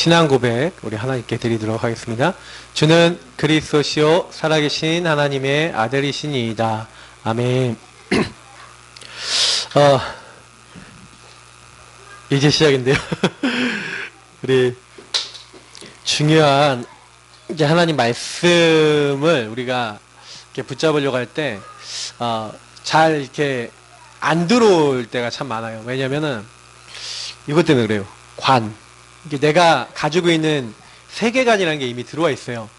신앙 고백 우리 하나님께 드리도록 하겠습니다. 주는 그리스도시요 살아계신 하나님의 아들이시니이다. 아멘. 이제 시작인데요. 우리 중요한 이제 하나님 말씀을 우리가 이렇게 붙잡으려고 할 때 잘 이렇게 안 들어올 때가 참 많아요. 왜냐면은 이것 때문에 그래요. 이게 내가 가지고 있는 세계관이라는 게 이미 들어와 있어요.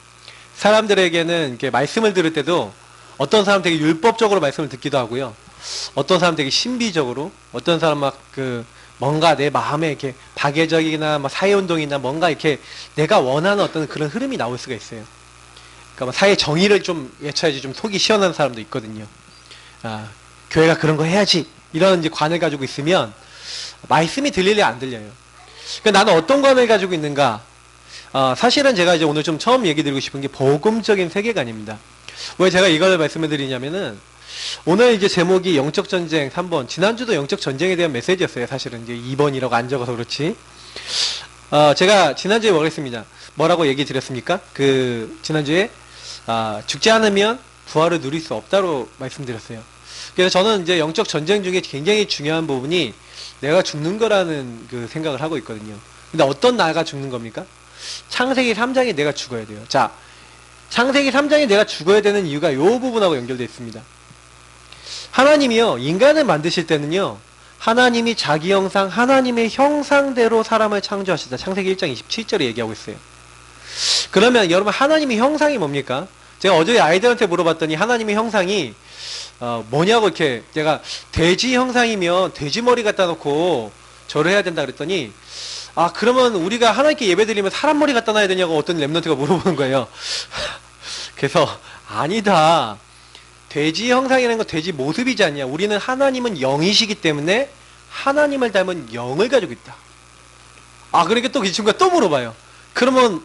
사람들에게는 이렇게 말씀을 들을 때도 어떤 사람 되게 율법적으로 말씀을 듣기도 하고요. 어떤 사람 되게 신비적으로, 어떤 사람 뭔가 내 마음에 이렇게 박애적이나 사회운동이나 뭔가 이렇게 내가 원하는 어떤 그런 흐름이 나올 수가 있어요. 그러니까 사회 정의를 좀 외쳐야지 좀 속이 시원한 사람도 있거든요. 교회가 그런 거 해야지. 이런 이제 관을 가지고 있으면 말씀이 들릴래 안 들려요. 그러니까 나는 어떤 관을 가지고 있는가? 사실은 제가 이제 오늘 좀 처음 얘기 드리고 싶은 게 복음적인 세계관입니다. 왜 제가 이걸 말씀을 드리냐면은 오늘 이제 제목이 영적 전쟁 3번. 지난주도 영적 전쟁에 대한 메시지였어요. 사실은 이제 2번이라고 안 적어서 그렇지. 제가 지난주에 뭐라고 얘기 드렸습니까? 지난주에 죽지 않으면 부활을 누릴 수 없다고 말씀드렸어요. 그래서 저는 이제 영적 전쟁 중에 굉장히 중요한 부분이 내가 죽는 거라는 그 생각을 하고 있거든요. 근데 어떤 나가 죽는 겁니까? 창세기 3장에 내가 죽어야 돼요. 자, 창세기 3장에 내가 죽어야 되는 이유가 이 부분하고 연결되어 있습니다. 하나님이요, 인간을 만드실 때는요, 하나님이 자기 형상, 하나님의 형상대로 사람을 창조하시다. 창세기 1장 27절에 얘기하고 있어요. 그러면 여러분, 하나님의 형상이 뭡니까? 제가 어제 아이들한테 물어봤더니 하나님의 형상이 뭐냐고 이렇게 제가 돼지 형상이면 돼지 머리 갖다 놓고 절을 해야 된다 그랬더니 그러면 우리가 하나님께 예배드리면 사람 머리 갖다 놔야 되냐고 어떤 랩런트가 물어보는 거예요. 그래서 아니다. 돼지 형상이라는 건 돼지 모습이지 않냐. 우리는 하나님은 영이시기 때문에 하나님을 닮은 영을 가지고 있다. 그러니까 또 이 친구가 또 물어봐요. 그러면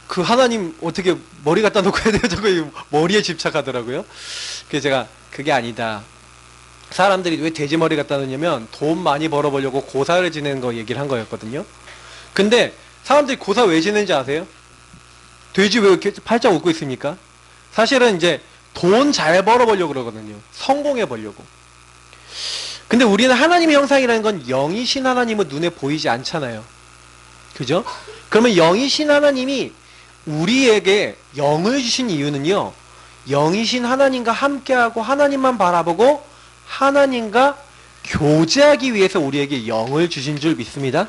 그 하나님 어떻게 머리 갖다 놓고 해야 돼요? 저거 머리에 집착하더라고요. 그래서 제가 그게 아니다. 사람들이 왜 돼지 머리 갖다 놓냐면 돈 많이 벌어보려고 고사를 지내는 거 얘기를 한 거였거든요. 근데 사람들이 고사 왜 지내는지 아세요? 돼지 왜 이렇게 팔짝 웃고 있습니까? 사실은 이제 돈 잘 벌어보려고 그러거든요. 성공해 보려고. 근데 우리는 하나님의 형상이라는 건 영이신 하나님은 눈에 보이지 않잖아요. 그죠? 그러면 영이신 하나님이 우리에게 영을 주신 이유는요, 영이신 하나님과 함께하고 하나님만 바라보고 하나님과 교제하기 위해서 우리에게 영을 주신 줄 믿습니다.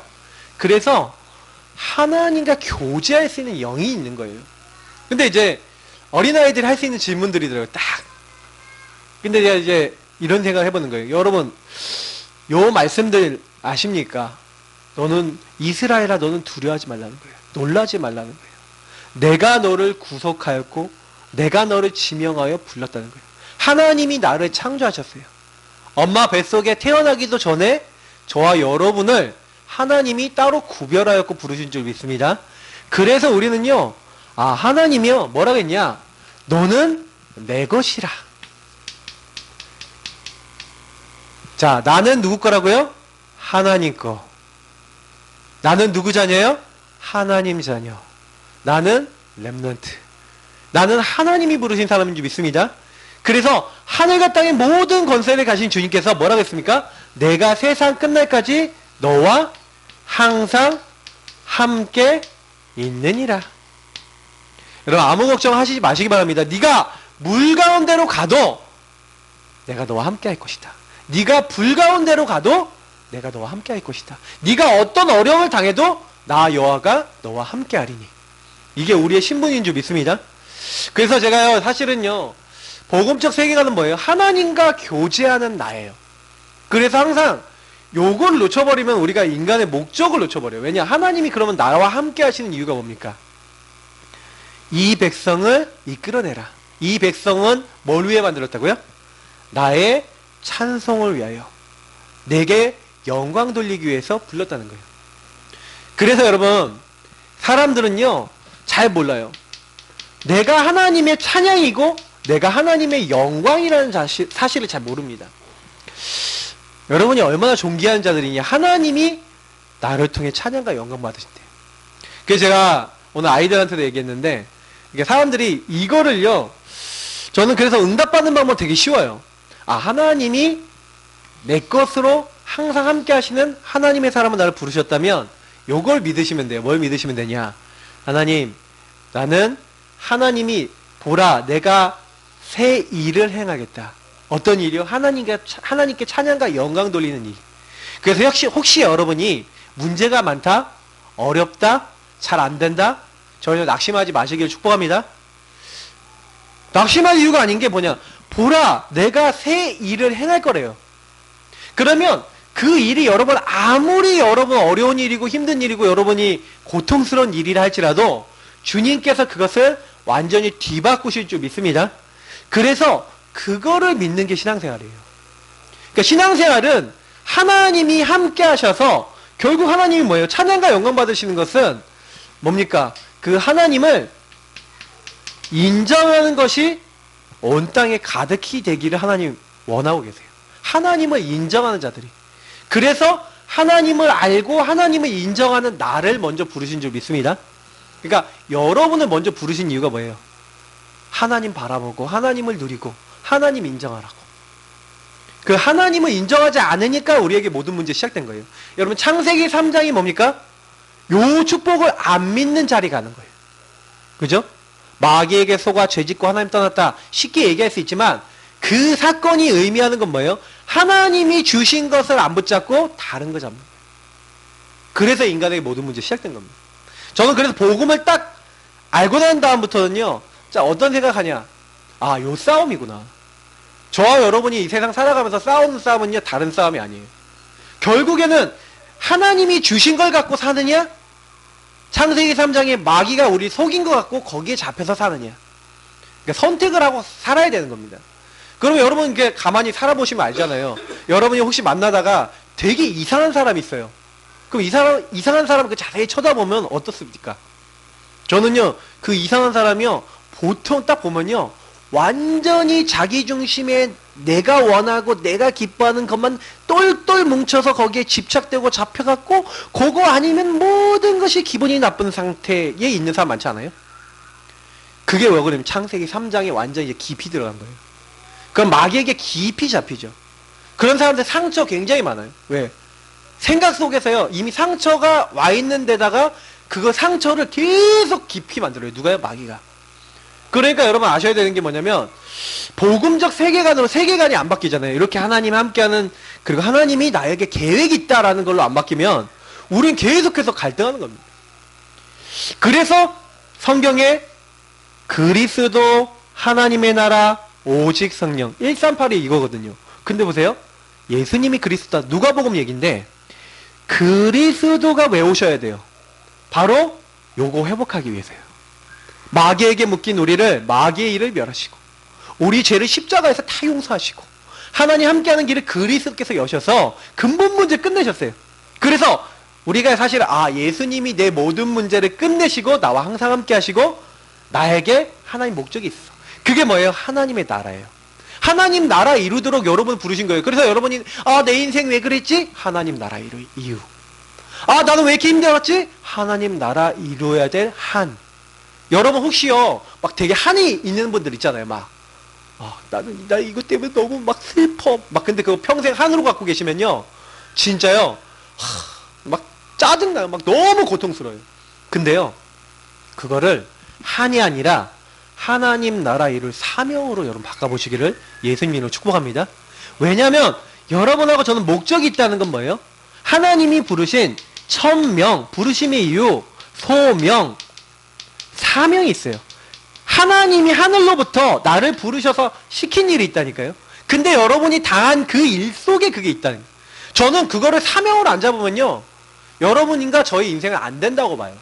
그래서 하나님과 교제할 수 있는 영이 있는 거예요. 근데 이제 어린아이들이 할 수 있는 질문들이더라고요. 딱. 근데 제가 이제 이런 생각을 해보는 거예요. 여러분, 요 말씀들 아십니까? 너는 이스라엘아, 너는 두려워하지 말라는 거예요. 놀라지 말라는 거예요. 내가 너를 구속하였고 내가 너를 지명하여 불렀다는 거예요. 하나님이 나를 창조하셨어요. 엄마 뱃속에 태어나기도 전에 저와 여러분을 하나님이 따로 구별하였고 부르신 줄 믿습니다. 그래서 우리는요, 하나님이요, 뭐라고 했냐? 너는 내 것이라. 자, 나는 누구 거라고요? 하나님 거. 나는 누구 자녀예요? 하나님 자녀. 나는 렘넌트. 나는 하나님이 부르신 사람인 줄 믿습니다. 그래서 하늘과 땅의 모든 권세를 가진 주님께서 뭐라고 했습니까? 내가 세상 끝날까지 너와 항상 함께 있느니라. 여러분, 아무 걱정하시지 마시기 바랍니다. 네가 물 가운데로 가도 내가 너와 함께 할 것이다. 네가 불 가운데로 가도 내가 너와 함께 할 것이다. 네가 어떤 어려움을 당해도 나 여호와가 너와 함께 하리니. 이게 우리의 신분인 줄 믿습니다. 그래서 제가요, 사실은요, 복음적 세계관은 뭐예요? 하나님과 교제하는 나예요. 그래서 항상 요걸 놓쳐버리면 우리가 인간의 목적을 놓쳐버려요. 왜냐? 하나님이 그러면 나와 함께 하시는 이유가 뭡니까? 이 백성을 이끌어내라. 이 백성은 뭘 위해 만들었다고요? 나의 찬송을 위하여, 내게 영광 돌리기 위해서 불렀다는 거예요. 그래서 여러분, 사람들은요, 잘 몰라요. 내가 하나님의 찬양이고 내가 하나님의 영광이라는 사실을 잘 모릅니다. 여러분이 얼마나 존귀한 자들이냐. 하나님이 나를 통해 찬양과 영광 받으신대요. 그래서 제가 오늘 아이들한테도 얘기했는데, 이게 사람들이 이거를요, 저는 그래서 응답받는 방법 되게 쉬워요. 아, 하나님이 내 것으로 항상 함께 하시는 하나님의 사람은 나를 부르셨다면 요걸 믿으시면 돼요. 뭘 믿으시면 되냐? 하나님, 나는 하나님이 보라, 내가 새 일을 행하겠다. 어떤 일이요? 하나님께 찬양과 영광 돌리는 일. 그래서 혹시 여러분이 문제가 많다, 어렵다, 잘 안 된다, 전혀 낙심하지 마시길 축복합니다. 낙심할 이유가 아닌 게 뭐냐? 보라, 내가 새 일을 행할 거래요. 그러면 그 일이 아무리 여러분 어려운 일이고 힘든 일이고 여러분이 고통스러운 일이라 할지라도 주님께서 그것을 완전히 뒤바꾸실 줄 믿습니다. 그래서 그거를 믿는 게 신앙생활이에요. 그러니까 신앙생활은 하나님이 함께 하셔서 결국 하나님이 뭐예요? 찬양과 영광 받으시는 것은 뭡니까? 그 하나님을 인정하는 것이 온 땅에 가득히 되기를 하나님 원하고 계세요. 하나님을 인정하는 자들이. 그래서 하나님을 알고 하나님을 인정하는 나를 먼저 부르신 줄 믿습니다. 그러니까 여러분을 먼저 부르신 이유가 뭐예요? 하나님 바라보고 하나님을 누리고 하나님 인정하라고. 그 하나님을 인정하지 않으니까 우리에게 모든 문제 시작된 거예요. 여러분 창세기 3장이 뭡니까? 요 축복을 안 믿는 자리 가는 거예요. 그죠? 마귀에게 속아 죄짓고 하나님 떠났다. 쉽게 얘기할 수 있지만 그 사건이 의미하는 건 뭐예요? 하나님이 주신 것을 안 붙잡고 다른 거 잡는 거예요. 그래서 인간에게 모든 문제 시작된 겁니다. 저는 그래서 복음을 딱 알고 난 다음부터는요. 자, 어떤 생각하냐? 아, 요 싸움이구나. 저와 여러분이 이 세상 살아가면서 싸우는 싸움은요. 다른 싸움이 아니에요. 결국에는 하나님이 주신 걸 갖고 사느냐? 창세기 3장에 마귀가 우리 속인 것 같고 거기에 잡혀서 사느냐? 그러니까 선택을 하고 살아야 되는 겁니다. 그러면 여러분 이렇게 가만히 살아보시면 알잖아요. 여러분이 혹시 만나다가 되게 이상한 사람이 있어요. 그럼 이상한 사람 그 자세히 쳐다보면 어떻습니까? 저는요, 그 이상한 사람이요, 보통 딱 보면요, 완전히 자기 중심에 내가 원하고 내가 기뻐하는 것만 똘똘 뭉쳐서 거기에 집착되고 잡혀갖고 그거 아니면 모든 것이 기분이 나쁜 상태에 있는 사람 많지 않아요? 그게 왜 그러냐면 창세기 3장에 완전히 이제 깊이 들어간 거예요. 그럼 마귀에게 깊이 잡히죠. 그런 사람들 상처 굉장히 많아요. 왜? 생각 속에서요, 이미 상처가 와 있는 데다가 그거 상처를 계속 깊이 만들어요. 누가요? 마귀가. 그러니까 여러분 아셔야 되는 게 뭐냐면 복음적 세계관으로 세계관이 안 바뀌잖아요. 이렇게 하나님 함께하는, 그리고 하나님이 나에게 계획이 있다라는 걸로 안 바뀌면 우린 계속해서 갈등하는 겁니다. 그래서 성경에 그리스도, 하나님의 나라, 오직 성령 138이 이거거든요. 근데 보세요. 예수님이 그리스도다. 누가복음 얘기인데 그리스도가 왜 오셔야 돼요? 바로 요거 회복하기 위해서요. 마귀에게 묶인 우리를 마귀의 일을 멸하시고 우리 죄를 십자가에서 다 용서하시고 하나님 함께하는 길을 그리스도께서 여셔서 근본 문제 끝내셨어요. 그래서 우리가 사실 예수님이 내 모든 문제를 끝내시고 나와 항상 함께 하시고 나에게 하나님 목적이 있어. 그게 뭐예요? 하나님의 나라예요. 하나님 나라 이루도록 여러분 부르신 거예요. 그래서 여러분이 내 인생 왜 그랬지? 하나님 나라 이유. 나는 왜 이렇게 힘들었지? 하나님 나라 이루어야 될 한. 여러분 혹시요 막 되게 한이 있는 분들 있잖아요. 막 나 이것 때문에 너무 막 슬퍼. 막 근데 그거 평생 한으로 갖고 계시면요 진짜요 막 짜증나요. 막 너무 고통스러워요. 근데요 그거를 한이 아니라 하나님 나라 이룰 사명으로 여러분 바꿔보시기를 예수님으로 축복합니다. 왜냐하면 여러분하고 저는 목적이 있다는 건 뭐예요? 하나님이 부르신 천명, 부르심의 이유, 소명, 사명이 있어요. 하나님이 하늘로부터 나를 부르셔서 시킨 일이 있다니까요. 근데 여러분이 당한 그 일 속에 그게 있다는 거예요. 저는 그거를 사명으로 안 잡으면요 여러분인가 저희 인생은 안 된다고 봐요.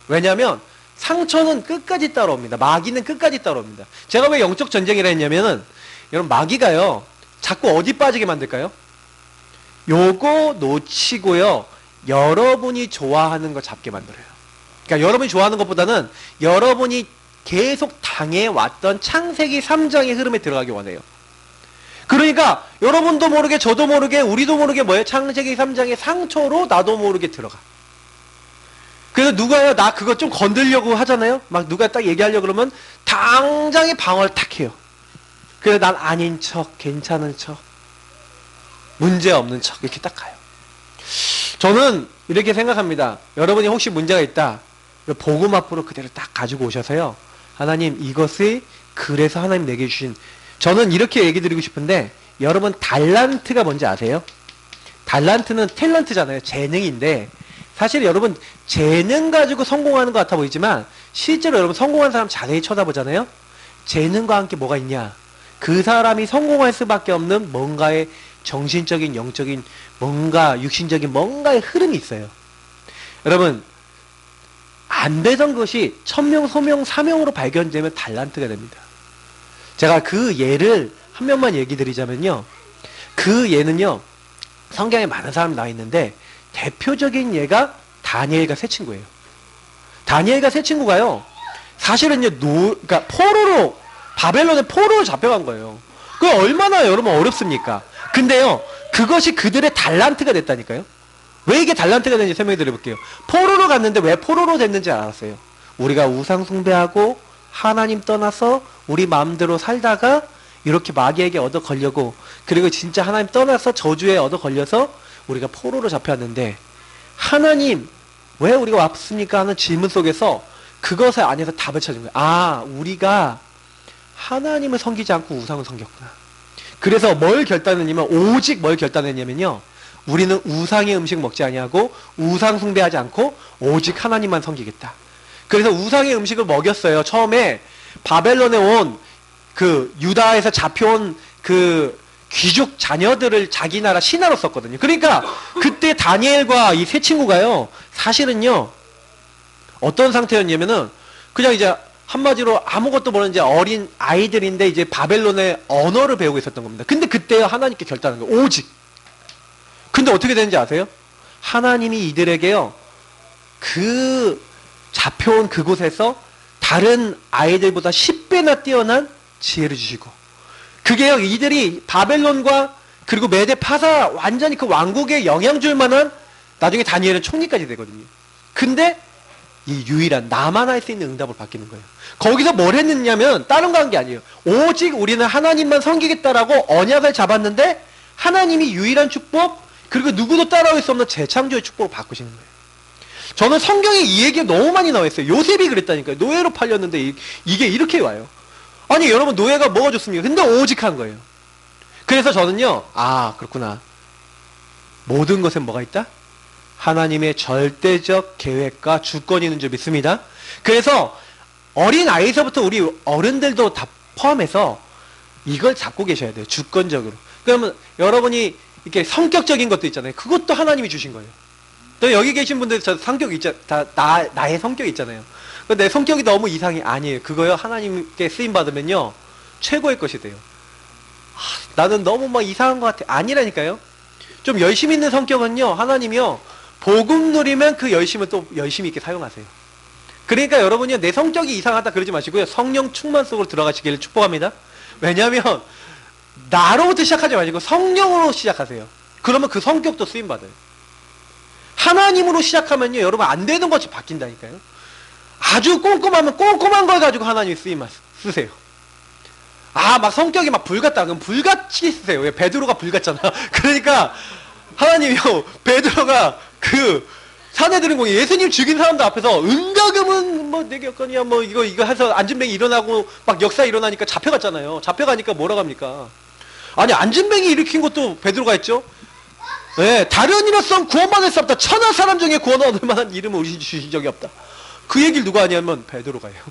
왜냐하면 상처는 끝까지 따라옵니다. 마귀는 끝까지 따라옵니다. 제가 왜 영적 전쟁이라 했냐면은 여러분 마귀가요 자꾸 어디 빠지게 만들까요? 요거 놓치고요 여러분이 좋아하는 거 잡게 만들어요. 그러니까 여러분이 좋아하는 것보다는 여러분이 계속 당해왔던 창세기 3장의 흐름에 들어가기 원해요. 그러니까 여러분도 모르게 저도 모르게 우리도 모르게 뭐예요? 창세기 3장의 상처로 나도 모르게 들어가. 그래서 누가요? 나 그거 좀 건들려고 하잖아요? 막 누가 딱 얘기하려고 그러면 당장에 방어를 탁 해요. 그래서 난 아닌 척, 괜찮은 척, 문제 없는 척 이렇게 딱 가요. 저는 이렇게 생각합니다. 여러분이 혹시 문제가 있다. 복음 앞으로 그대로 딱 가지고 오셔서요. 하나님 이것이 그래서 하나님 내게 주신, 저는 이렇게 얘기 드리고 싶은데, 여러분 달란트가 뭔지 아세요? 달란트는 탤런트잖아요. 재능인데 사실 여러분 재능 가지고 성공하는 것 같아 보이지만 실제로 여러분 성공한 사람 자세히 쳐다보잖아요. 재능과 함께 뭐가 있냐? 그 사람이 성공할 수밖에 없는 뭔가의 정신적인, 영적인, 뭔가 육신적인 뭔가의 흐름이 있어요. 여러분 안 되던 것이 천명, 소명, 사명으로 발견되면 달란트가 됩니다. 제가 그 예를 한 명만 얘기 드리자면요. 그 예는요. 성경에 많은 사람이 나와 있는데 대표적인 예가 다니엘과 세 친구예요. 다니엘과 세 친구가요. 사실은요. 그러니까 포로로, 바벨론의 포로로 잡혀간 거예요. 그게 얼마나 여러분 어렵습니까? 근데요. 그것이 그들의 달란트가 됐다니까요. 왜 이게 달란트가 되는지 설명해 드려볼게요. 포로로 갔는데 왜 포로로 됐는지 알았어요. 우리가 우상 숭배하고 하나님 떠나서 우리 마음대로 살다가 이렇게 마귀에게 얻어 걸려고, 그리고 진짜 하나님 떠나서 저주에 얻어 걸려서 우리가 포로로 잡혀왔는데, 하나님 왜 우리가 왔습니까? 하는 질문 속에서 그것에 안에서 답을 찾은 거예요. 아, 우리가 하나님을 섬기지 않고 우상을 섬겼구나. 그래서 뭘 결단했냐면, 오직 뭘 결단했냐면요, 우리는 우상의 음식 먹지 아니하고 우상 숭배하지 않고 오직 하나님만 섬기겠다. 그래서 우상의 음식을 먹였어요. 처음에 바벨론에 온 그 유다에서 잡혀온 그 귀족 자녀들을 자기 나라 신하로 썼거든요. 그러니까 그때 다니엘과 이 세 친구가요, 사실은요 어떤 상태였냐면은 그냥 이제 한마디로 아무것도 모르는 이제 어린 아이들인데 이제 바벨론의 언어를 배우고 있었던 겁니다. 근데 그때 하나님께 결단한 거예요. 오직. 근데 어떻게 되는지 아세요? 하나님이 이들에게요, 그 잡혀온 그곳에서 다른 아이들보다 10배나 뛰어난 지혜를 주시고, 그게요, 이들이 바벨론과 그리고 메데 파사 완전히 그 왕국에 영향 줄 만한, 나중에 다니엘은 총리까지 되거든요. 근데 이 유일한 나만 할 수 있는 응답을 받기는 거예요. 거기서 뭘 했느냐면 다른 거 한 게 아니에요. 오직 우리는 하나님만 섬기겠다라고 언약을 잡았는데 하나님이 유일한 축복, 그리고 누구도 따라올 수 없는 재창조의 축복을 바꾸시는 거예요. 저는 성경에 이 얘기가 너무 많이 나와 있어요. 요셉이 그랬다니까요. 노예로 팔렸는데 이게 이렇게 와요. 아니 여러분, 노예가 뭐가 좋습니까? 근데 오직 한 거예요. 그래서 저는요, 아 그렇구나, 모든 것엔 뭐가 있다? 하나님의 절대적 계획과 주권이 있는 줄 믿습니다. 그래서 어린 아이서부터 우리 어른들도 다 포함해서 이걸 잡고 계셔야 돼요. 주권적으로. 그러면 여러분이 이렇게 성격적인 것도 있잖아요. 그것도 하나님이 주신 거예요. 또 여기 계신 분들 저 성격 나의 성격 있잖아요. 내 성격이 너무 이상해. 아니에요. 그거요, 하나님께 쓰임 받으면요 최고의 것이 돼요. 나는 너무 막 이상한 것 같아. 아니라니까요. 좀 열심히 있는 성격은요, 하나님이요 복음 누리면 그 열심을 또 열심히 있게 사용하세요. 그러니까 여러분이요, 내 성격이 이상하다 그러지 마시고요, 성령 충만 속으로 들어가시기를 축복합니다. 왜냐하면 나로부터 시작하지 마시고 성령으로 시작하세요. 그러면 그 성격도 쓰임 받아요. 하나님으로 시작하면요, 여러분 안 되는 것이 바뀐다니까요. 아주 꼼꼼하면 꼼꼼한 걸 가지고 하나님이 쓰세요. 아, 막 성격이 막 불같다. 그럼 불같이 쓰세요. 왜? 베드로가 불같잖아. 그러니까 하나님이요, 베드로가 그 사내들은 공에 예수님 죽인 사람들 앞에서 은가금은 뭐 내 격건이야 뭐 이거 해서 안진뱅이 일어나고 막 역사 일어나니까 잡혀갔잖아요. 잡혀가니까 뭐라고 합니까? 아니 안진뱅이 일으킨 것도 베드로가 했죠. 네, 다른 이로선 구원받을 수 없다. 천하 사람 중에 구원 얻을 만한 이름을 우리 주신 적이 없다. 그 얘기를 누가 하냐면 베드로가 해요.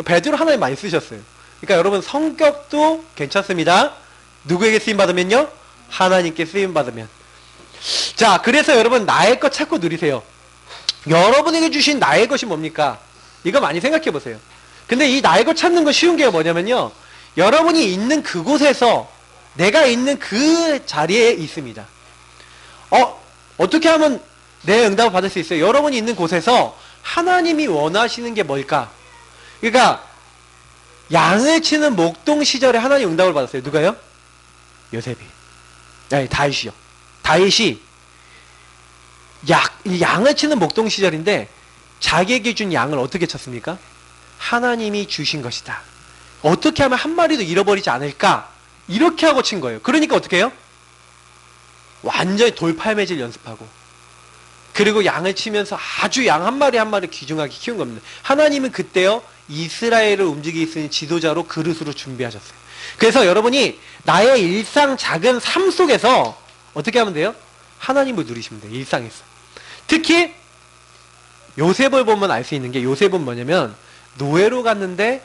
베드로 하나님 많이 쓰셨어요. 그러니까 여러분 성격도 괜찮습니다. 누구에게 쓰임받으면요? 하나님께 쓰임받으면. 자, 그래서 여러분 나의 것 찾고 누리세요. 여러분에게 주신 나의 것이 뭡니까? 이거 많이 생각해 보세요. 근데 이 나의 것 찾는 거 쉬운 게 뭐냐면요, 여러분이 있는 그곳에서, 내가 있는 그 자리에 있습니다. 어떻게 하면 내 응답을 받을 수 있어요? 여러분이 있는 곳에서 하나님이 원하시는 게 뭘까? 그러니까 양을 치는 목동 시절에 하나님 응답을 받았어요. 누가요? 요셉이. 아니, 다윗이요. 다윗이 양을 치는 목동 시절인데 자기에게 준 양을 어떻게 쳤습니까? 하나님이 주신 것이다. 어떻게 하면 한 마리도 잃어버리지 않을까? 이렇게 하고 친 거예요. 그러니까 어떻게 해요? 완전히 돌팔매질 연습하고 그리고 양을 치면서 아주 양 한 마리 한 마리 귀중하게 키운 겁니다. 하나님은 그때요 이스라엘을 움직이게 쓰는 지도자로 그릇으로 준비하셨어요. 그래서 여러분이 나의 일상 작은 삶 속에서 어떻게 하면 돼요? 하나님을 누리시면 돼요. 일상에서. 특히 요셉을 보면 알 수 있는 게 요셉은 뭐냐면 노예로 갔는데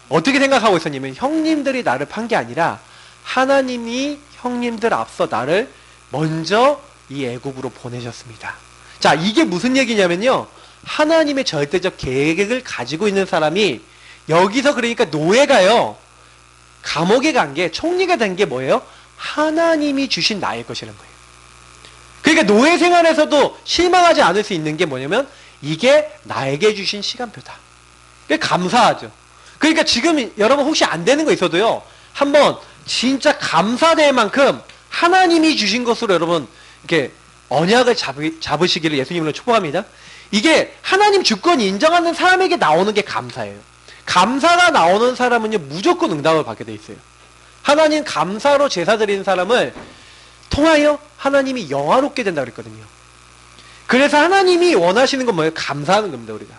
어떻게 생각하고 있었냐면 형님들이 나를 판 게 아니라 하나님이 형님들 앞서 나를 먼저 이 애국으로 보내셨습니다. 자, 이게 무슨 얘기냐면요. 하나님의 절대적 계획을 가지고 있는 사람이 여기서 그러니까 노예가요. 감옥에 간 게 총리가 된 게 뭐예요? 하나님이 주신 나의 것이라는 거예요. 그러니까 노예 생활에서도 실망하지 않을 수 있는 게 뭐냐면 이게 나에게 주신 시간표다. 그러니까 감사하죠. 그러니까 지금 여러분 혹시 안 되는 거 있어도요. 한번 진짜 감사될 만큼 하나님이 주신 것으로 여러분 이렇게 언약을 잡으시기를 예수님으로 축복합니다. 이게 하나님 주권이 인정하는 사람에게 나오는 게 감사예요. 감사가 나오는 사람은요 무조건 응답을 받게 돼 있어요. 하나님 감사로 제사 드리는 사람을 통하여 하나님이 영화롭게 된다 그랬거든요. 그래서 하나님이 원하시는 건 뭐예요? 감사하는 겁니다. 우리가.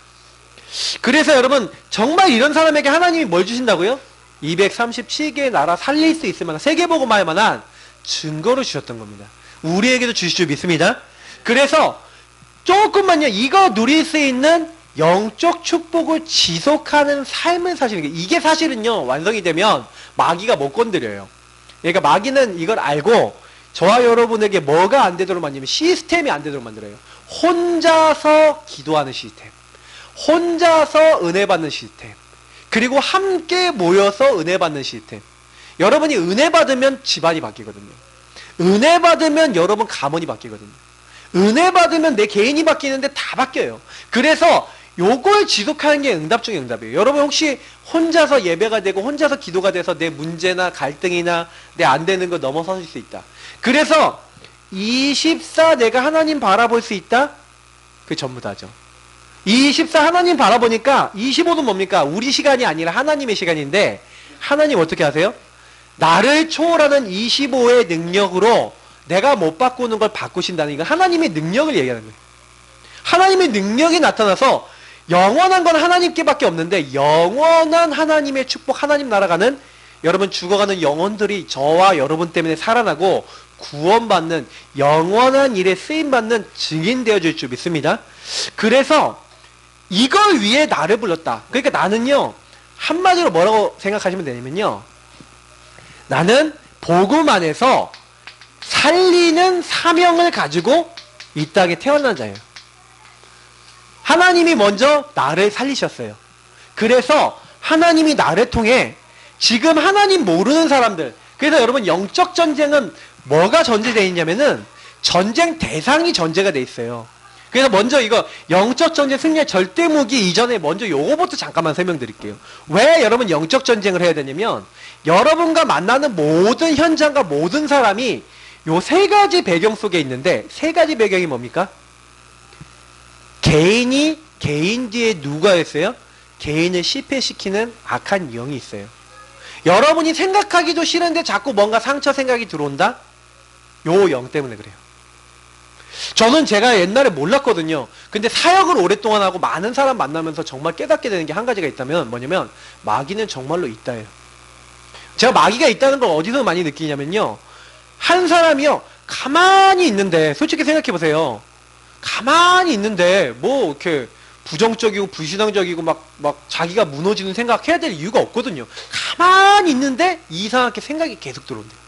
그래서 여러분 정말 이런 사람에게 하나님이 뭘 주신다고요? 237개의 나라 살릴 수 있을 만한 세계복음할 만한 증거를 주셨던 겁니다. 우리에게도 주실 줄 믿습니다. 그래서 조금만요 이거 누릴 수 있는 영적 축복을 지속하는 삶을 사시는 게 이게 사실은요 완성이 되면 마귀가 못 건드려요. 그러니까 마귀는 이걸 알고 저와 여러분에게 뭐가 안 되도록 만들면 시스템이 안 되도록 만들어요. 혼자서 기도하는 시스템, 혼자서 은혜 받는 시스템, 그리고 함께 모여서 은혜 받는 시스템. 여러분이 은혜 받으면 집안이 바뀌거든요. 은혜 받으면 여러분 가문이 바뀌거든요. 은혜 받으면 내 개인이 바뀌는데 다 바뀌어요. 그래서 요걸 지속하는 게 응답 중에 응답이에요. 여러분 혹시 혼자서 예배가 되고 혼자서 기도가 돼서 내 문제나 갈등이나 내 안 되는 거 넘어설 수 있다. 그래서 24 내가 하나님 바라볼 수 있다? 그게 전부 다죠. 24 하나님 바라보니까 25는 뭡니까? 우리 시간이 아니라 하나님의 시간인데 하나님 어떻게 하세요? 나를 초월하는 25의 능력으로 내가 못 바꾸는 걸 바꾸신다는 이건 하나님의 능력을 얘기하는 거예요. 하나님의 능력이 나타나서 영원한 건 하나님께밖에 없는데 영원한 하나님의 축복, 하나님 나라가는 여러분 죽어가는 영혼들이 저와 여러분 때문에 살아나고 구원받는 영원한 일에 쓰임받는 증인 되어줄 줄 믿습니다. 그래서 이걸 위해 나를 불렀다. 그러니까 나는요 한마디로 뭐라고 생각하시면 되냐면요 나는 복음 안에서 살리는 사명을 가지고 이 땅에 태어난 자예요. 하나님이 먼저 나를 살리셨어요. 그래서 하나님이 나를 통해 지금 하나님 모르는 사람들, 그래서 여러분 영적 전쟁은 뭐가 전제되어 있냐면은 전쟁 대상이 전제가 돼 있어요. 그래서 먼저 이거 영적 전쟁 승리의 절대 무기 이전에 먼저 요거부터 잠깐만 설명드릴게요. 왜 여러분 영적 전쟁을 해야 되냐면 여러분과 만나는 모든 현장과 모든 사람이 요 세 가지 배경 속에 있는데 세 가지 배경이 뭡니까? 개인 뒤에 누가 있어요? 개인을 실패시키는 악한 영이 있어요. 여러분이 생각하기도 싫은데 자꾸 뭔가 상처 생각이 들어온다? 요 영 때문에 그래요. 저는 제가 옛날에 몰랐거든요. 근데 사역을 오랫동안 하고 많은 사람 만나면서 정말 깨닫게 되는 게 한 가지가 있다면 뭐냐면 마귀는 정말로 있다예요. 제가 마귀가 있다는 걸 어디서 많이 느끼냐면요. 한 사람이요. 가만히 있는데 솔직히 생각해 보세요. 가만히 있는데 뭐 이렇게 부정적이고 불신앙적이고 막 자기가 무너지는 생각 해야 될 이유가 없거든요. 가만히 있는데 이상하게 생각이 계속 들어온대요.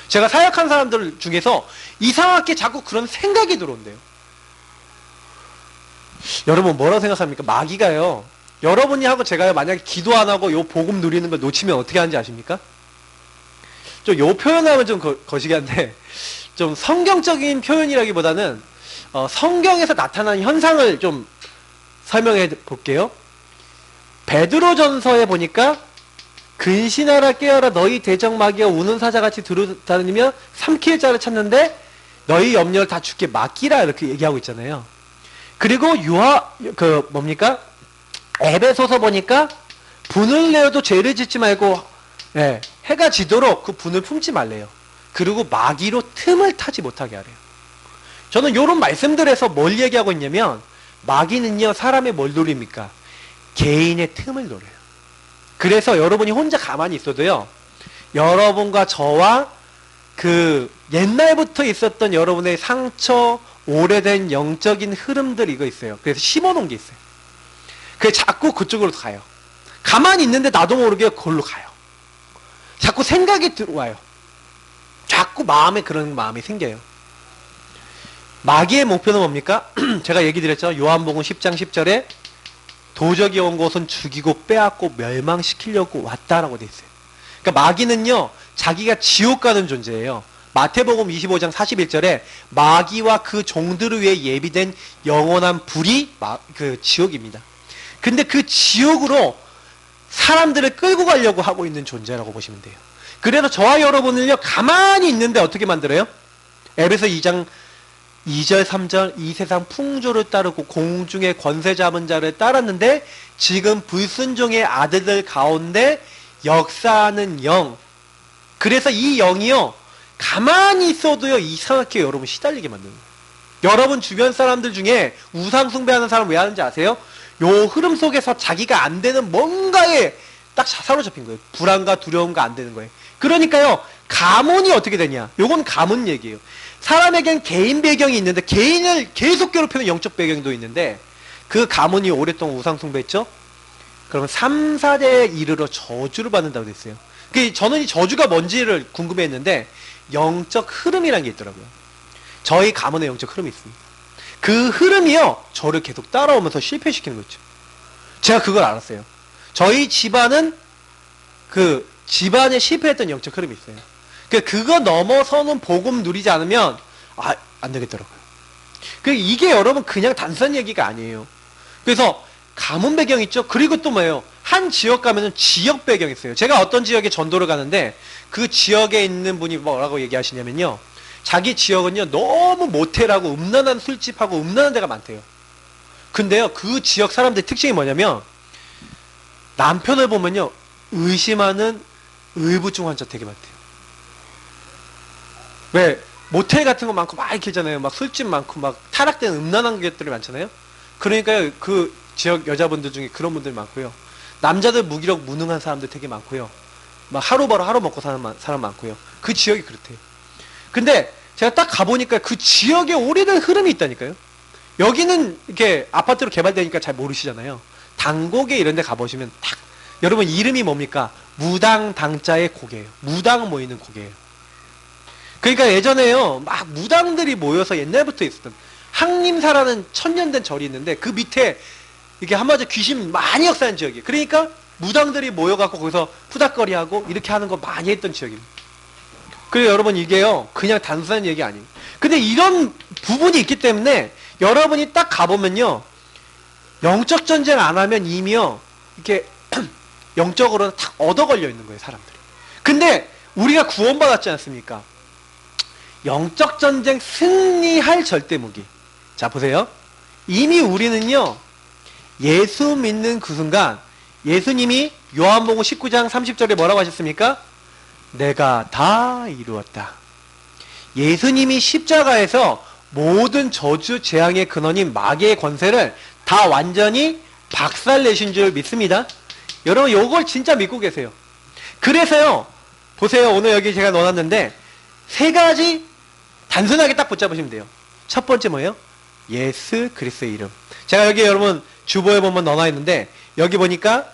제가 사역한 사람들 중에서 이상하게 자꾸 그런 생각이 들어온대요. 여러분 뭐라고 생각합니까? 마귀가요. 여러분이 하고 제가요 만약에 기도 안 하고 요 복음 누리는 걸 놓치면 어떻게 하는지 아십니까? 좀 요 표현하면 좀 거시기한데 좀 성경적인 표현이라기보다는 성경에서 나타나는 현상을 좀 설명해 볼게요. 베드로전서에 보니까 근신하라 깨어라 너희 대적 마귀가 우는 사자같이 두루다니며 삼킬 자를 찾는데 너희 염려를 다 주께 맡기라 이렇게 얘기하고 있잖아요. 그리고 뭡니까? 에베소서 보니까 분을 내어도 죄를 짓지 말고 예, 해가 지도록 그 분을 품지 말래요. 그리고 마귀로 틈을 타지 못하게 하래요. 저는 이런 말씀들에서 뭘 얘기하고 있냐면 마귀는요 사람의 뭘 노립니까? 개인의 틈을 노려요. 그래서 여러분이 혼자 가만히 있어도요 여러분과 저와 그 옛날부터 있었던 여러분의 상처 오래된 영적인 흐름들 이거 있어요. 그래서 심어놓은 게 있어요. 그래서 자꾸 그쪽으로 가요. 가만히 있는데 나도 모르게 그걸로 가요. 자꾸 생각이 들어와요. 자꾸 마음에 그런 마음이 생겨요. 마귀의 목표는 뭡니까? 제가 얘기 드렸죠. 요한복음 10장 10절에 도적이 온 곳은 죽이고 빼앗고 멸망시키려고 왔다라고 돼 있어요. 그러니까 마귀는요 자기가 지옥 가는 존재예요. 마태복음 25장 41절에 마귀와 그 종들을 위해 예비된 영원한 불이 그 지옥입니다. 근데 그 지옥으로 사람들을 끌고 가려고 하고 있는 존재라고 보시면 돼요. 그래서 저와 여러분을요 가만히 있는데 어떻게 만들어요? 에베소 2장 2절 3절 이 세상 풍조를 따르고 공중의 권세 잡은 자를 따랐는데 지금 불순종의 아들들 가운데 역사하는 영. 그래서 이 영이요 가만히 있어도요 이상하게 여러분 시달리게 만드는 거예요. 여러분 주변 사람들 중에 우상 숭배하는 사람 왜 하는지 아세요? 요 흐름 속에서 자기가 안 되는 뭔가에 딱 사로잡힌 거예요. 불안과 두려움과 안 되는 거예요. 그러니까요 가문이 어떻게 되냐, 요건 가문 얘기예요. 사람에겐 개인 배경이 있는데 개인을 계속 괴롭히는 영적 배경도 있는데 그 가문이 오랫동안 우상 숭배했죠? 그러면 3, 4대에 이르러 저주를 받는다고 됐어요. 저는 이 저주가 뭔지를 궁금해했는데 영적 흐름이라는 게 있더라고요. 저희 가문에 영적 흐름이 있습니다. 그 흐름이요 저를 계속 따라오면서 실패시키는 거죠. 제가 그걸 알았어요. 저희 집안은 그 집안에 실패했던 영적 흐름이 있어요. 그거 넘어서는 복음 누리지 않으면 안 되겠더라고요. 이게 여러분 그냥 단순한 얘기가 아니에요. 그래서 가문 배경 있죠. 그리고 또 뭐예요? 한 지역 가면은 지역 배경이 있어요. 제가 어떤 지역에 전도를 가는데 그 지역에 있는 분이 뭐라고 얘기하시냐면요, 자기 지역은요 너무 모텔하고 음란한 술집하고 음란한 데가 많대요. 근데요 그 지역 사람들의 특징이 뭐냐면 남편을 보면요 의심하는 의부증 환자 되게 많대요. 왜? 모텔 같은 거 많고 막 이렇게 있잖아요. 막 술집 많고 막 타락된 음란한 것들이 많잖아요. 그러니까 그 지역 여자분들 중에 그런 분들이 많고요. 남자들 무기력 무능한 사람들 되게 많고요. 막 하루 벌어 하루 먹고 사는 사람 많고요. 그 지역이 그렇대요. 근데 제가 딱 가보니까 그 지역에 오래된 흐름이 있다니까요. 여기는 이렇게 아파트로 개발되니까 잘 모르시잖아요. 당고개 이런 데 가보시면 딱 여러분 이름이 뭡니까? 무당 당자의 고개예요. 무당 모이는 고개예요. 그러니까 예전에요 막 무당들이 모여서 옛날부터 있었던 항림사라는 천년된 절이 있는데 그 밑에 이게 한마디로 귀신 많이 역사한 지역이에요. 그러니까 무당들이 모여갖고 거기서 푸닥거리하고 이렇게 하는 거 많이 했던 지역입니다. 그래서 여러분 이게요 그냥 단순한 얘기 아니에요. 근데 이런 부분이 있기 때문에 여러분이 딱 가보면요 영적 전쟁 안 하면 이미요 이렇게 영적으로는 탁 얻어 걸려 있는 거예요 사람들이. 근데 우리가 구원받았지 않습니까? 영적 전쟁 승리할 절대 무기. 자 보세요. 이미 우리는요 예수 믿는 그 순간 예수님이 요한복음 19장 30절에 뭐라고 하셨습니까? 내가 다 이루었다. 예수님이 십자가에서 모든 저주 재앙의 근원인 마귀의 권세를 다 완전히 박살내신 줄 믿습니다. 여러분 요걸 진짜 믿고 계세요. 그래서요 보세요. 오늘 여기 제가 넣어놨는데 세 가지 단순하게 딱 붙잡으시면 돼요. 첫 번째 뭐예요? 예수 그리스도의 이름. 제가 여기 여러분 주보에 보면 넣어놨는데 여기 보니까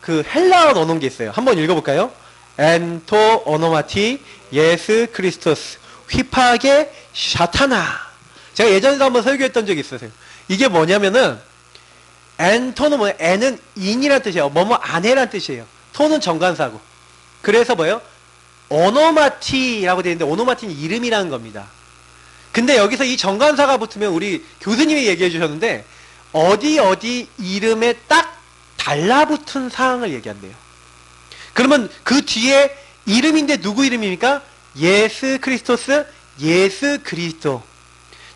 그 헬라어 넣어놓은 게 있어요. 한번 읽어볼까요? 엔토 오노마티 예수 크리스토스 휘파게 샤타나. 제가 예전에도 한번 설교했던 적이 있어요. 이게 뭐냐면은 엔토는 뭐예요? 엔은 인이란 뜻이에요. 뭐뭐 아내란 뜻이에요. 토는 정관사고. 그래서 뭐예요? 오노마티라고 되어 있는데 오노마티는 이름이라는 겁니다. 근데 여기서 이 정관사가 붙으면 우리 교수님이 얘기해 주셨는데 어디 이름에 딱 달라붙은 사항을 얘기한대요. 그러면 그 뒤에 이름인데 누구 이름입니까? 예수 크리스토스, 예수 그리스도.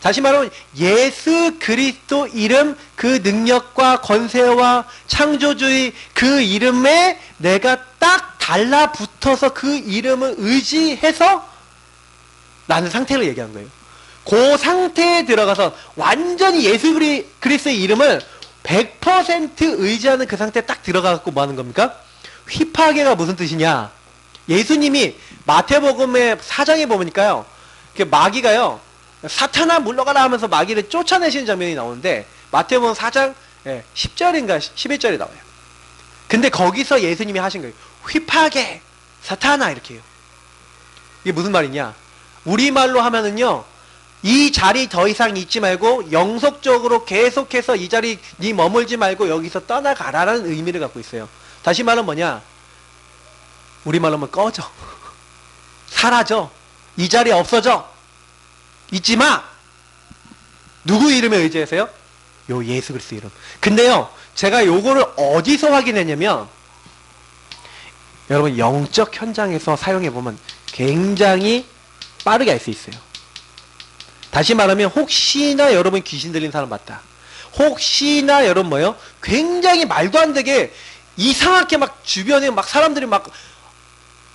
다시 말하면 예수 그리스도 이름, 그 능력과 권세와 창조주의 그 이름에 내가 딱 달라붙어서 그 이름을 의지해서 라는 상태를 얘기하는 거예요. 그 상태에 들어가서 완전히 예수 그리스도의 이름을 100% 의지하는 그 상태에 딱 들어가갖고 뭐 하는 겁니까? 휘파게가 무슨 뜻이냐? 예수님이 마태복음의 4장에 보니까요, 마귀가요, 사탄아 물러가라 하면서 마귀를 쫓아내시는 장면이 나오는데, 마태복음 4장 10절인가 11절에 나와요. 근데 거기서 예수님이 하신 거예요. 휘파게, 사탄아, 이렇게 해요. 이게 무슨 말이냐? 우리말로 하면은요, 이 자리 더 이상 있지 말고 영속적으로 계속해서 이 자리 니 머물지 말고 여기서 떠나가라라는 의미를 갖고 있어요. 다시 말하면 뭐냐? 우리말로 하면 꺼져. 사라져. 이 자리에 없어져. 잊지 마. 누구 이름에 의지해서요? 요 예수 그리스도 이름. 근데요, 제가 요거를 어디서 확인했냐면, 여러분 영적 현장에서 사용해보면 굉장히 빠르게 알 수 있어요. 다시 말하면 혹시나 여러분 귀신 들린 사람 맞다. 혹시나 여러분 뭐요? 굉장히 말도 안 되게 이상하게 막 주변에 막 사람들이 막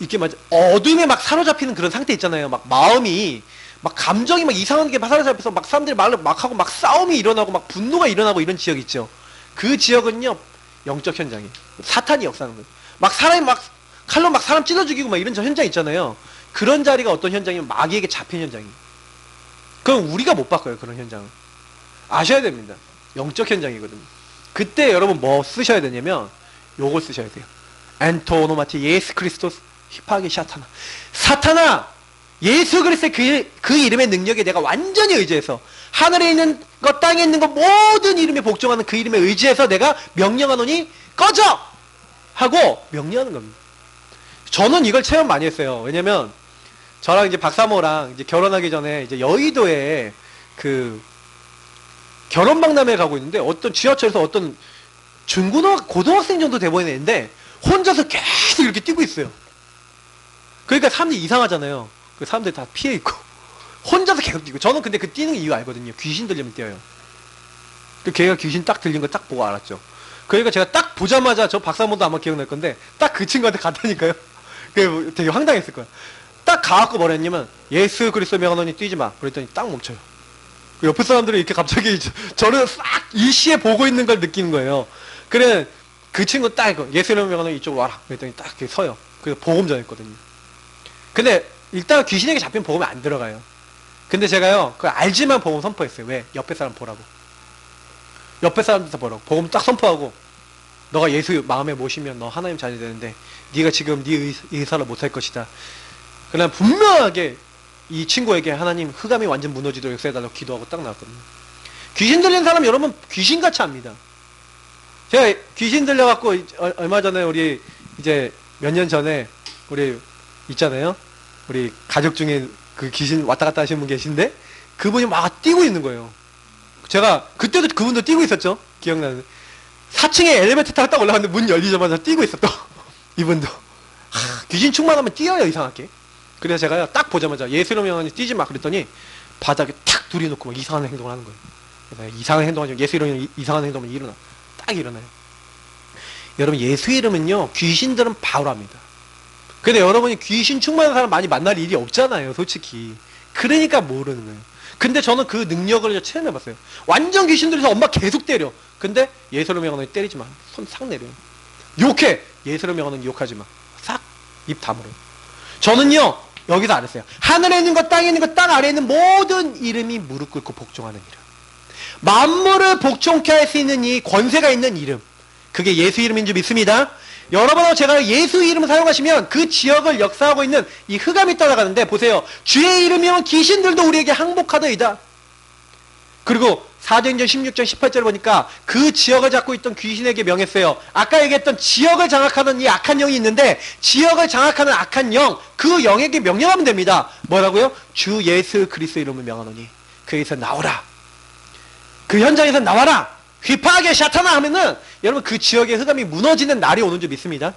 이렇게 막 어둠에 막 사로잡히는 그런 상태 있잖아요. 막 마음이 막 감정이 막 이상하게 막 사로잡혀서 막 사람들이 말을 막 하고 막 싸움이 일어나고 막 분노가 일어나고 이런 지역 있죠. 그 지역은요 영적 현장이에요. 사탄이 역사하는 거예요. 막 사람이 막 칼로 막 사람 찔러 죽이고 막 이런 현장 있잖아요. 그런 자리가 어떤 현장이면 마귀에게 잡힌 현장이에요. 그럼 우리가 못 바꿔요. 그런 현장은 아셔야 됩니다. 영적 현장이거든요. 그때 여러분 뭐 쓰셔야 되냐면 요걸 쓰셔야 돼요. 엔토노마티 예수 크리스토스 휘파게 샤타나. 사탄아, 예수 그리스도의 그 이름의 능력에 내가 완전히 의지해서 하늘에 있는 것 땅에 있는 것 모든 이름에 복종하는 그 이름에 의지해서 내가 명령하노니 꺼져! 하고 명령하는 겁니다. 저는 이걸 체험 많이 했어요. 왜냐면 저랑 이제 박사모랑 이제 결혼하기 전에 이제 여의도에 그 결혼 박람회에 가고 있는데 어떤 지하철에서 어떤 고등학생 정도 돼 보이는 애인데 혼자서 계속 이렇게 뛰고 있어요. 그러니까 사람들이 이상하잖아요. 그 사람들이 다 피해 있고 혼자서 계속 뛰고. 저는 근데 그 뛰는 이유 알거든요. 귀신 들리면 뛰어요. 그 걔가 귀신 딱 들린 거 딱 보고 알았죠. 그러니까 제가 딱 보자마자 저 박사모도 아마 기억날 건데 딱 그 친구한테 갔다니까요. 그 되게 황당했을 거야. 딱 가갖고 뭐라 했냐면 예수 그리스도 명하노니 뛰지 마. 그랬더니 딱 멈춰요. 그 옆에 사람들이 이렇게 갑자기 저를 싹 일시에 보고 있는 걸 느끼는 거예요. 그래 그 친구 딱 이거 예수 이름 명하노니 이쪽으로 와라. 그랬더니 딱 이렇게 서요. 그래서 복음 전했거든요. 근데 일단 귀신에게 잡힌 복음이 안 들어가요. 근데 제가요 그 알지만 복음 선포했어요. 왜? 옆에 사람 보라고. 옆에 사람들 보라고. 복음 딱 선포하고 너가 예수 마음에 모시면 너 하나님 자녀 되는데 네가 지금 네 의사를 못할 것이다. 그냥 분명하게 이 친구에게 하나님 흑암이 완전 무너지도록 역사해달라고 기도하고 딱 나왔거든요. 귀신 들린 사람 여러분 귀신같이 압니다. 제가 귀신 들려갖고 얼마 전에 우리 이제 몇 년 전에 우리 있잖아요. 우리 가족 중에 그 귀신 왔다 갔다 하시는 분 계신데 그분이 막 뛰고 있는 거예요. 제가 그때도 그분도 뛰고 있었죠. 기억나는 4층에 엘리베이터 타고 딱 올라갔는데 문 열리자마자 뛰고 있었던 이분도. 귀신 충만하면 뛰어요 이상하게. 그래서 제가요 딱 보자마자 예수 이름 명하니 뛰지 마 그랬더니 바닥에 탁 둘이 놓고 막 이상한 행동을 하는 거예요. 그래서 이상한 행동하지 예수 이름 이상한 행동은 일어나. 딱 일어나요. 여러분 예수 이름은요 귀신들은 바로 합니다. 근데 여러분이 귀신 충만한 사람 많이 만날 일이 없잖아요 솔직히. 그러니까 모르는 거예요. 근데 저는 그 능력을 체험해봤어요. 완전 귀신 들여서 엄마 계속 때려. 근데 예수 이름 명하니 때리지 마. 손 싹 내려요. 욕해. 예수 이름 명하니 욕하지 마. 싹 입 다물어요. 저는요 여기서 안 했어요. 하늘에 있는 것 땅에 있는 것 땅 아래에 있는 모든 이름이 무릎 꿇고 복종하는 이름. 만물을 복종케 할 수 있는 이 권세가 있는 이름. 그게 예수 이름인 줄 믿습니다. 여러분하고 제가 예수 이름을 사용하시면 그 지역을 역사하고 있는 이 흑암이 떠나가는데 보세요. 주의 이름이면 귀신들도 우리에게 항복하더이다. 그리고 사도행전 16장 18절을 보니까 그 지역을 잡고 있던 귀신에게 명했어요. 아까 얘기했던 지역을 장악하는 이 악한 영이 있는데 지역을 장악하는 악한 영, 그 영에게 명령하면 됩니다. 뭐라고요? 주 예수 그리스도 이름을 명하노니 그에서 나오라. 그 현장에서 나와라. 휘파하게 샤타나 하면은 여러분 그 지역의 흑암이 무너지는 날이 오는 줄 믿습니다.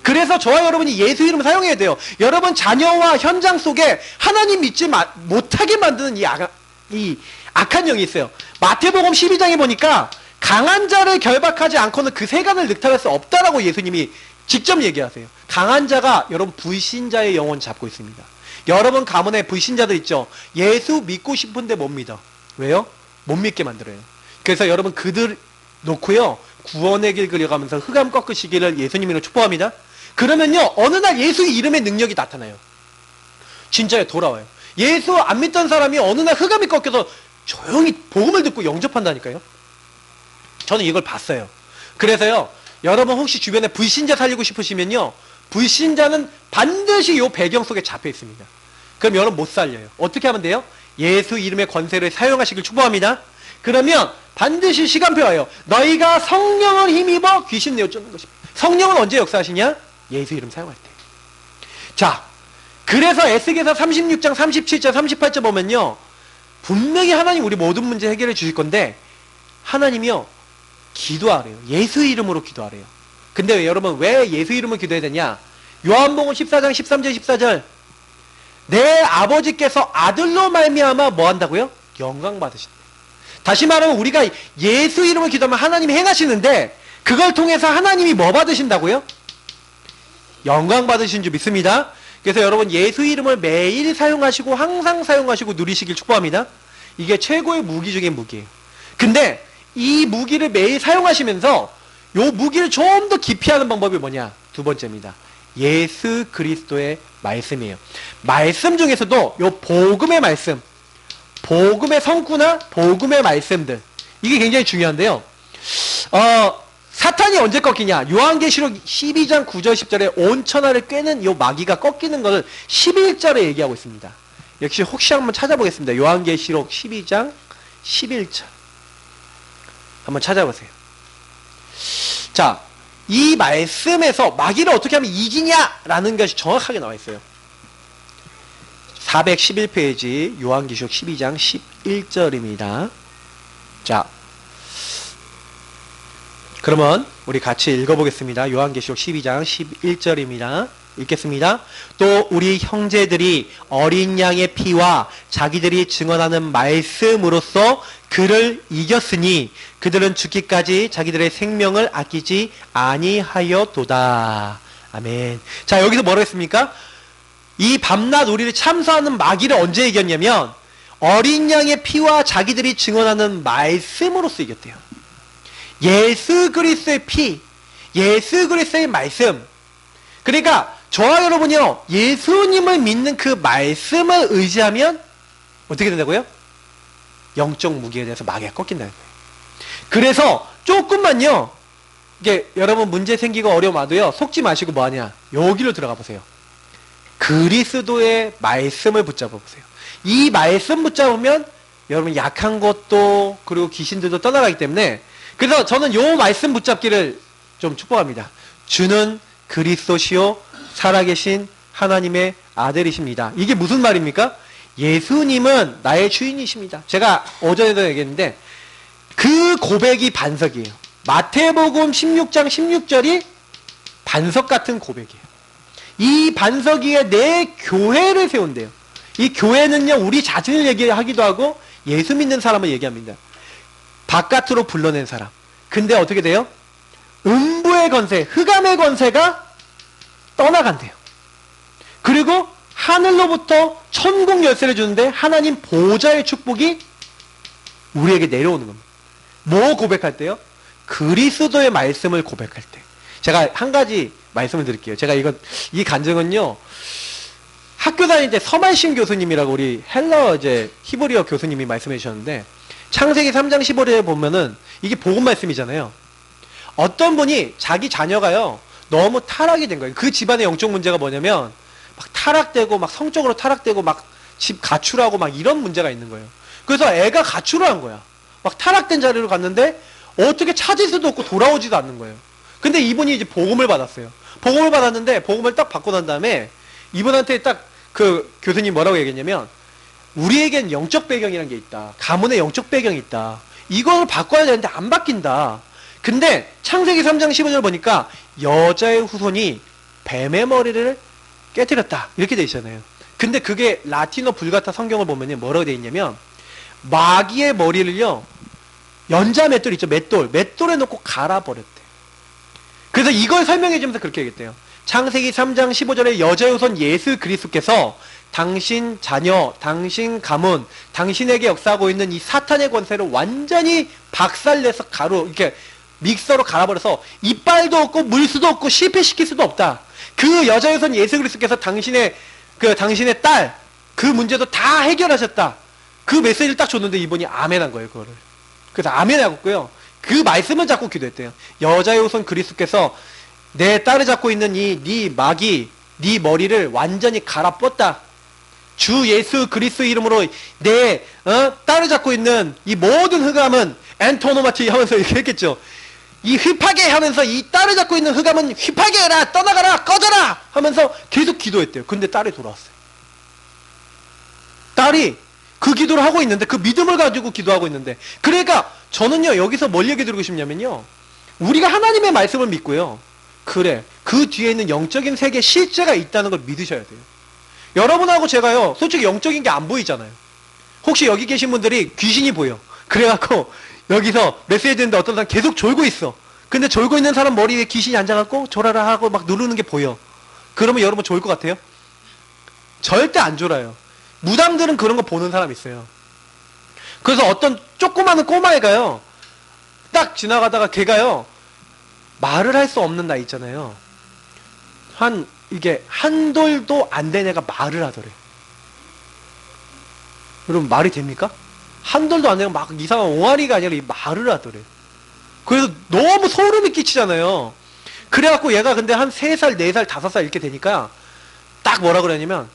그래서 저와 여러분이 예수 이름을 사용해야 돼요. 여러분 자녀와 현장 속에 하나님 믿지 못하게 만드는 이 악한 영이 있어요. 마태복음 12장에 보니까 강한 자를 결박하지 않고는 그 세간을 늑탈할 수 없다라고 예수님이 직접 얘기하세요. 강한 자가 여러분 불신자의 영혼 잡고 있습니다. 여러분 가문에 불신자들 있죠. 예수 믿고 싶은데 못 믿어. 왜요? 못 믿게 만들어요. 그래서 여러분 그들 놓고요, 구원의 길 그려가면서 흑암 꺾으시기를 예수님으로 축복합니다. 그러면요, 어느 날 예수의 이름의 능력이 나타나요. 진짜요, 돌아와요. 예수 안 믿던 사람이 어느 날 흑암이 꺾여서 조용히 복음을 듣고 영접한다니까요. 저는 이걸 봤어요. 그래서요, 여러분 혹시 주변에 불신자 살리고 싶으시면요, 불신자는 반드시 이 배경 속에 잡혀 있습니다. 그럼 여러분 못 살려요. 어떻게 하면 돼요? 예수 이름의 권세를 사용하시길 축복합니다. 그러면 반드시 시간표 와요. 너희가 성령을 힘입어 귀신 내어쫓는 것입니다. 성령은 언제 역사하시냐? 예수 이름 사용할 때. 자, 그래서 에스겔서 36장 37절 38절 보면요, 분명히 하나님 우리 모든 문제 해결해 주실 건데 하나님이요, 기도하래요. 예수 이름으로 기도하래요. 근데 여러분 왜 예수 이름으로 기도해야 되냐? 요한복음 14장 13절 14절, 내 아버지께서 아들로 말미암아 뭐 한다고요? 영광 받으신다. 다시 말하면 우리가 예수 이름으로 기도하면 하나님이 행하시는데 그걸 통해서 하나님이 뭐 받으신다고요? 영광 받으신 줄 믿습니다. 그래서 여러분 예수 이름을 매일 사용하시고 항상 사용하시고 누리시길 축복합니다. 이게 최고의 무기 중에 무기예요. 근데 이 무기를 매일 사용하시면서 요 무기를 좀 더 깊이 하는 방법이 뭐냐? 두 번째입니다. 예수 그리스도의 말씀이에요. 말씀 중에서도 요 복음의 말씀, 복음의 성구나 복음의 말씀들, 이게 굉장히 중요한데요. 사탄이 언제 꺾이냐? 요한계시록 12장 9절 10절에 온 천하를 꿰는 요 마귀가 꺾이는 것을 11절에 얘기하고 있습니다. 역시 혹시 한번 찾아보겠습니다. 요한계시록 12장 11절 한번 찾아보세요. 자, 이 말씀에서 마귀를 어떻게 하면 이기냐라는 것이 정확하게 나와 있어요. 411페이지 요한계시록 12장 11절입니다. 자, 그러면 우리 같이 읽어보겠습니다. 요한계시록 12장 11절입니다. 읽겠습니다. 또 우리 형제들이 어린 양의 피와 자기들이 증언하는 말씀으로써 그를 이겼으니 그들은 죽기까지 자기들의 생명을 아끼지 아니하였도다. 아멘. 자, 여기서 뭐라고 했습니까? 이 밤낮 우리를 참소하는 마귀를 언제 이겼냐면 어린 양의 피와 자기들이 증언하는 말씀으로써 이겼대요. 예수 그리스도의 피, 예수 그리스도의 말씀. 그러니까 저와 여러분이요, 예수님을 믿는 그 말씀을 의지하면 어떻게 된다고요? 영적 무기에 대해서 마귀가 꺾인다는 거예요. 그래서 조금만요, 이게 여러분 문제 생기고 어려움 와도요, 속지 마시고 뭐하냐? 여기로 들어가 보세요. 그리스도의 말씀을 붙잡아 보세요. 이 말씀 붙잡으면 여러분 약한 것도 그리고 귀신들도 떠나가기 때문에, 그래서 저는 요 말씀 붙잡기를 좀 축복합니다. 주는 그리스도시요 살아계신 하나님의 아들이십니다. 이게 무슨 말입니까? 예수님은 나의 주인이십니다. 제가 오전에도 얘기했는데 그 고백이 반석이에요. 마태복음 16장 16절이 반석 같은 고백이에요. 이 반석 위에 내 교회를 세운대요. 이 교회는요, 우리 자신을 얘기하기도 하고 예수 믿는 사람을 얘기합니다. 바깥으로 불러낸 사람. 근데 어떻게 돼요? 음부의 권세, 흑암의 권세가 떠나간대요. 그리고 하늘로부터 천국 열쇠를 주는데 하나님 보좌의 축복이 우리에게 내려오는 겁니다. 뭐 고백할 때요? 그리스도의 말씀을 고백할 때. 제가 한 가지 말씀을 드릴게요. 제가 이 간증은요, 학교 다닐 때 서말신 교수님이라고 우리 헬러 히브리어 교수님이 말씀해 주셨는데, 창세기 3장 15절에 보면은 이게 복음 말씀이잖아요. 어떤 분이 자기 자녀가요, 너무 타락이 된 거예요. 그 집안의 영적 문제가 뭐냐면 막 타락되고 막 성적으로 타락되고 막 집 가출하고 막 이런 문제가 있는 거예요. 그래서 애가 가출을 한 거야. 막 타락된 자리로 갔는데 어떻게 찾을 수도 없고 돌아오지도 않는 거예요. 근데 이분이 이제 복음을 받았어요. 복음을 받았는데 복음을 딱 받고 난 다음에 이분한테 딱 그 교수님 뭐라고 얘기했냐면, 우리에겐 영적 배경이라는 게 있다. 가문의 영적 배경이 있다. 이걸 바꿔야 되는데 안 바뀐다. 근데 창세기 3장 15절 보니까 여자의 후손이 뱀의 머리를 깨뜨렸다. 이렇게 돼 있잖아요. 근데 그게 라틴어 불가타 성경을 보면 뭐라고 돼 있냐면 마귀의 머리를요 연자 맷돌 있죠. 맷돌에 넣고 갈아버렸대. 그래서 이걸 설명해 주면서 그렇게 얘기했대요. 창세기 3장 15절에 여자의 후손 예수 그리스도께서 당신 자녀, 당신 가문, 당신에게 역사하고 있는 이 사탄의 권세를 완전히 박살내서 이렇게 믹서로 갈아버려서 이빨도 없고 물수도 없고 실패시킬 수도 없다. 그 여자의 후손 예수 그리스도께서 당신의 딸, 그 문제도 다 해결하셨다. 그 메시지를 딱 줬는데 이분이 아멘한 거예요, 그거를. 그래서 아멘하고요. 그 말씀을 잡고 기도했대요. 여자의 후손 그리스도께서 내 딸을 잡고 있는 네 마귀, 네 머리를 완전히 갈아뻗다. 주 예수 그리스도 이름으로 내 딸을 잡고 있는 이 모든 흑암은 엔토노마티 하면서 이렇게 했겠죠. 이 휘파게 하면서 이 딸을 잡고 있는 흑암은 휘파게 해라, 떠나가라, 꺼져라 하면서 계속 기도했대요. 근데 딸이 돌아왔어요. 딸이 그 기도를 하고 있는데, 그 믿음을 가지고 기도하고 있는데, 그러니까 저는요 여기서 뭘 얘기 드리고 싶냐면요, 우리가 하나님의 말씀을 믿고요, 그래 그 뒤에 있는 영적인 세계 실제가 있다는 걸 믿으셔야 돼요. 여러분하고 제가요 솔직히 영적인 게 안 보이잖아요. 혹시 여기 계신 분들이 귀신이 보여. 그래갖고 여기서 메시지 듣는데 어떤 사람 계속 졸고 있어. 근데 졸고 있는 사람 머리 위에 귀신이 앉아갖고 졸아라 하고 막 누르는 게 보여. 그러면 여러분 졸 것 같아요? 절대 안 졸아요. 무당들은 그런 거 보는 사람 있어요. 그래서 어떤 조그마한 꼬마애가요 딱 지나가다가 걔가요 말을 할 수 없는 나이 있잖아요. 이게 한 돌도 안 된 애가 말을 하더래. 여러분 말이 됩니까? 한 돌도 안 되고 막 이상한 옹알이가 아니라 이 말을 하더래. 그래서 너무 소름이 끼치잖아요. 그래갖고 얘가 근데 한 3살, 4살, 5살 이렇게 되니까 딱 뭐라 그러냐면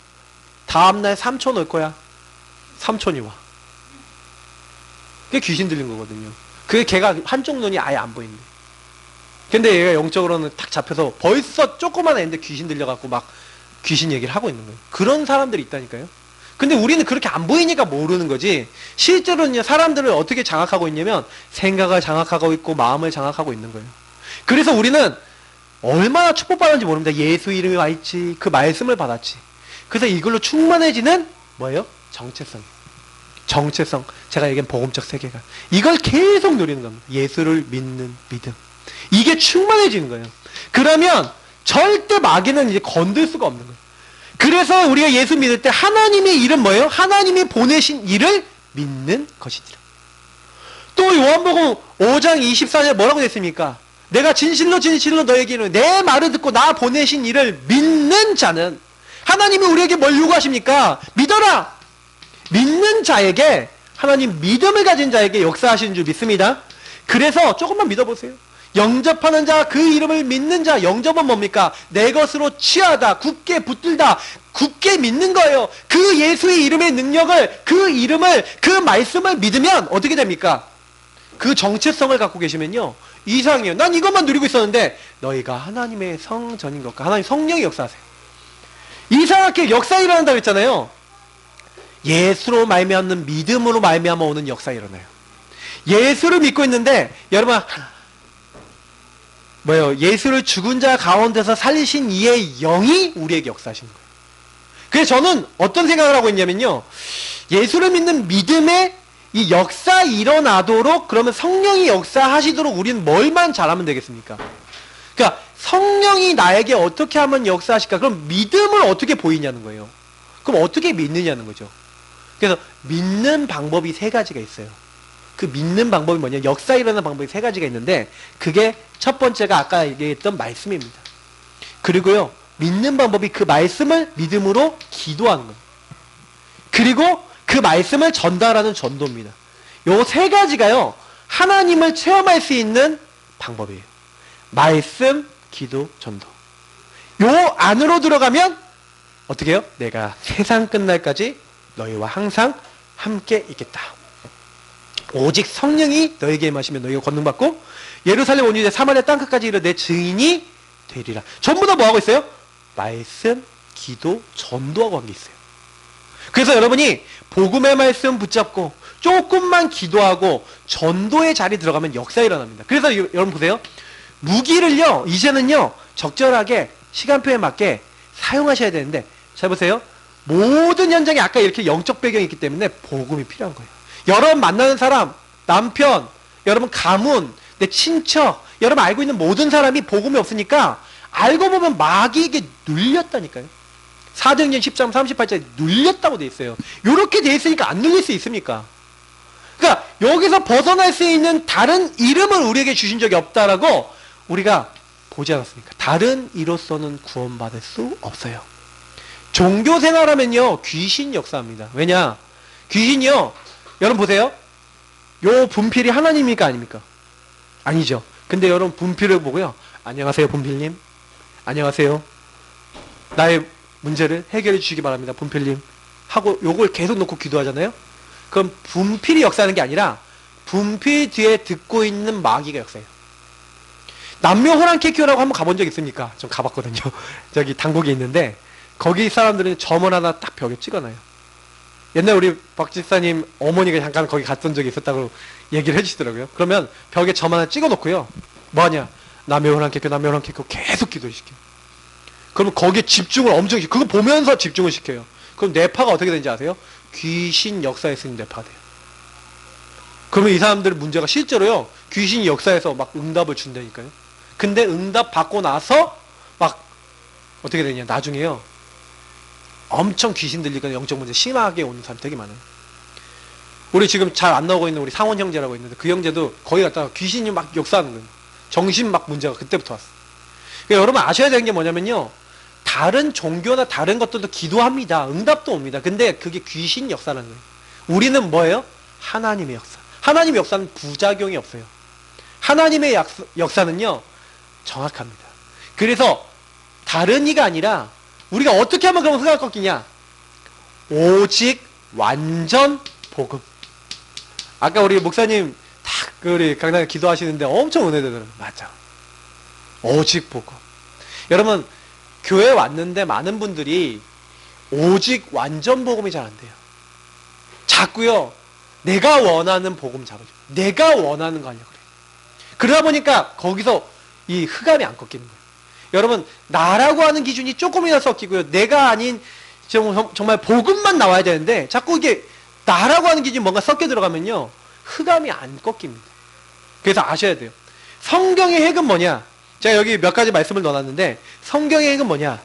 다음날 삼촌 올 거야. 삼촌이 와. 그게 귀신 들린 거거든요. 그게 걔가 한쪽 눈이 아예 안 보이는데. 근데 얘가 영적으로는 탁 잡혀서 벌써 조그만 애인데 귀신 들려갖고 막 귀신 얘기를 하고 있는 거예요. 그런 사람들이 있다니까요. 근데 우리는 그렇게 안 보이니까 모르는 거지, 실제로는 사람들을 어떻게 장악하고 있냐면 생각을 장악하고 있고 마음을 장악하고 있는 거예요. 그래서 우리는 얼마나 축복받았는지 모릅니다. 예수 이름이 와있지, 그 말씀을 받았지. 그래서 이걸로 충만해지는 뭐예요? 정체성. 제가 얘기한 복음적 세계관. 이걸 계속 누리는 겁니다. 예수를 믿는 믿음. 이게 충만해지는 거예요. 그러면 절대 마귀는 이제 건들 수가 없는 거예요. 그래서 우리가 예수 믿을 때 하나님의 일은 뭐예요? 하나님이 보내신 일을 믿는 것이니라. 또 요한복음 5장 24절 뭐라고 됐습니까? 내가 진실로 너에게 이르노니 내 말을 듣고 나 보내신 일을 믿는 자는, 하나님이 우리에게 뭘 요구하십니까? 믿어라! 믿는 자에게, 하나님 믿음을 가진 자에게 역사하시는 줄 믿습니다. 그래서 조금만 믿어보세요. 영접하는 자, 그 이름을 믿는 자. 영접은 뭡니까? 내 것으로 취하다, 굳게 붙들다, 굳게 믿는 거예요. 그 예수의 이름의 능력을, 그 이름을, 그 말씀을 믿으면 어떻게 됩니까? 그 정체성을 갖고 계시면요 이상해요. 난 이것만 누리고 있었는데 너희가 하나님의 성전인 것과 하나님 성령이 역사하세요. 이상하게 역사 일어난다고 했잖아요. 예수로 말미암는 믿음으로 말미암아 오는 역사 일어나요. 예수를 믿고 있는데 여러분 예수를 죽은 자 가운데서 살리신 이의 영이 우리에게 역사하신 거예요. 그래서 저는 어떤 생각을 하고 있냐면요, 예수를 믿는 믿음의 이 역사 일어나도록, 그러면 성령이 역사하시도록 우리는 뭘만 잘하면 되겠습니까? 그러니까 성령이 나에게 어떻게 하면 역사하실까? 그럼 믿음을 어떻게 보이냐는 거예요. 그럼 어떻게 믿느냐는 거죠. 그래서 믿는 방법이 3가지가 있어요. 그 믿는 방법이 뭐냐, 역사 일어나는 방법이 3가지가 있는데, 그게 첫 번째가 아까 얘기했던 말씀입니다. 그리고요, 믿는 방법이 그 말씀을 믿음으로 기도하는 거예요. 그리고 그 말씀을 전달하는 전도입니다. 요 3가지가요 하나님을 체험할 수 있는 방법이에요. 말씀, 기도, 전도. 요 안으로 들어가면 어떻게 해요? 내가 세상 끝날까지 너희와 항상 함께 있겠다. 오직 성령이 너에게 임하시면 너희가 권능받고 예루살렘 온 유대 사마리아 땅끝까지 이르러 내 증인이 되리라. 전부 다 뭐하고 있어요? 말씀, 기도, 전도하고 한 게 있어요. 그래서 여러분이 복음의 말씀 붙잡고 조금만 기도하고 전도의 자리 들어가면 역사 일어납니다. 그래서 여러분 보세요. 무기를요 이제는요 적절하게 시간표에 맞게 사용하셔야 되는데, 잘 보세요. 모든 현장에 아까 이렇게 영적 배경이 있기 때문에 복음이 필요한 거예요. 여러분 만나는 사람, 남편, 여러분 가문, 내 친척, 여러분 알고 있는 모든 사람이 복음이 없으니까 알고 보면 마귀에게 눌렸다니까요. 사도행전 10장 38절에 눌렸다고 돼 있어요. 이렇게 돼 있으니까 안 눌릴 수 있습니까? 그러니까 여기서 벗어날 수 있는 다른 이름을 우리에게 주신 적이 없다라고 우리가 보지 않았습니까? 다른 이로서는 구원받을 수 없어요. 종교 생활하면요 귀신 역사합니다. 왜냐? 귀신이요, 여러분 보세요. 요 분필이 하나님입니까 아닙니까? 아니죠. 근데 여러분 분필을 보고요, 안녕하세요 분필님, 안녕하세요, 나의 문제를 해결해 주시기 바랍니다 분필님 하고 요걸 계속 놓고 기도하잖아요. 그럼 분필이 역사하는 게 아니라 분필 뒤에 듣고 있는 마귀가 역사해요. 남묘 호랑캐큐라고 한번 가본 적 있습니까? 좀 가봤거든요. 저기 당국에 있는데 거기 사람들은 점을 하나 딱 벽에 찍어놔요. 옛날 우리 박 집사님 어머니가 잠깐 거기 갔던 적이 있었다고 얘기를 해주시더라고요. 그러면 벽에 점 하나 찍어놓고요, 뭐하냐, 남묘 호랑캐큐 남묘 호랑캐큐 계속 기도를 시켜요. 그러면 거기에 집중을 엄청 시켜요. 그거 보면서 집중을 시켜요. 그럼 뇌파가 어떻게 되는지 아세요? 귀신 역사에 쓰는 뇌파가 돼요. 그러면 이 사람들의 문제가 실제로요, 귀신이 역사에서 막 응답을 준다니까요. 근데 응답 받고 나서 막 어떻게 되냐, 나중에요 엄청 귀신 들리거나 영적 문제 심하게 오는 사람 되게 많아요. 우리 지금 잘 안 나오고 있는 우리 상원 형제라고 있는데 그 형제도 거기 갔다가 귀신이 막 역사하는 거예요. 정신 막 문제가 그때부터 왔어. 그러니까 여러분 아셔야 되는 게 뭐냐면요, 다른 종교나 다른 것들도 기도합니다. 응답도 옵니다. 근데 그게 귀신 역사라는 거예요. 우리는 뭐예요? 하나님의 역사. 하나님의 역사는 부작용이 없어요. 하나님의 역사는요 정확합니다. 그래서 다른 이가 아니라 우리가 어떻게 하면 그럼 흑암 꺾이냐? 오직 완전 복음. 아까 우리 목사님 딱 우리 강단에 기도하시는데 엄청 은혜되더라고요. 맞아. 오직 복음. 여러분 교회 왔는데 많은 분들이 오직 완전 복음이 잘 안 돼요. 자꾸요 내가 원하는 복음 잡아줘. 내가 원하는 거 하려고 그래요. 그러다 보니까 거기서 이 흑암이 안 꺾이는 거예요. 여러분 나라고 하는 기준이 조금이나 섞이고요, 내가 아닌 정말 복음만 나와야 되는데 자꾸 이게 나라고 하는 기준이 뭔가 섞여 들어가면요 흑암이 안 꺾입니다. 그래서 아셔야 돼요. 성경의 핵은 뭐냐? 제가 여기 몇 가지 말씀을 넣어놨는데 성경의 핵은 뭐냐?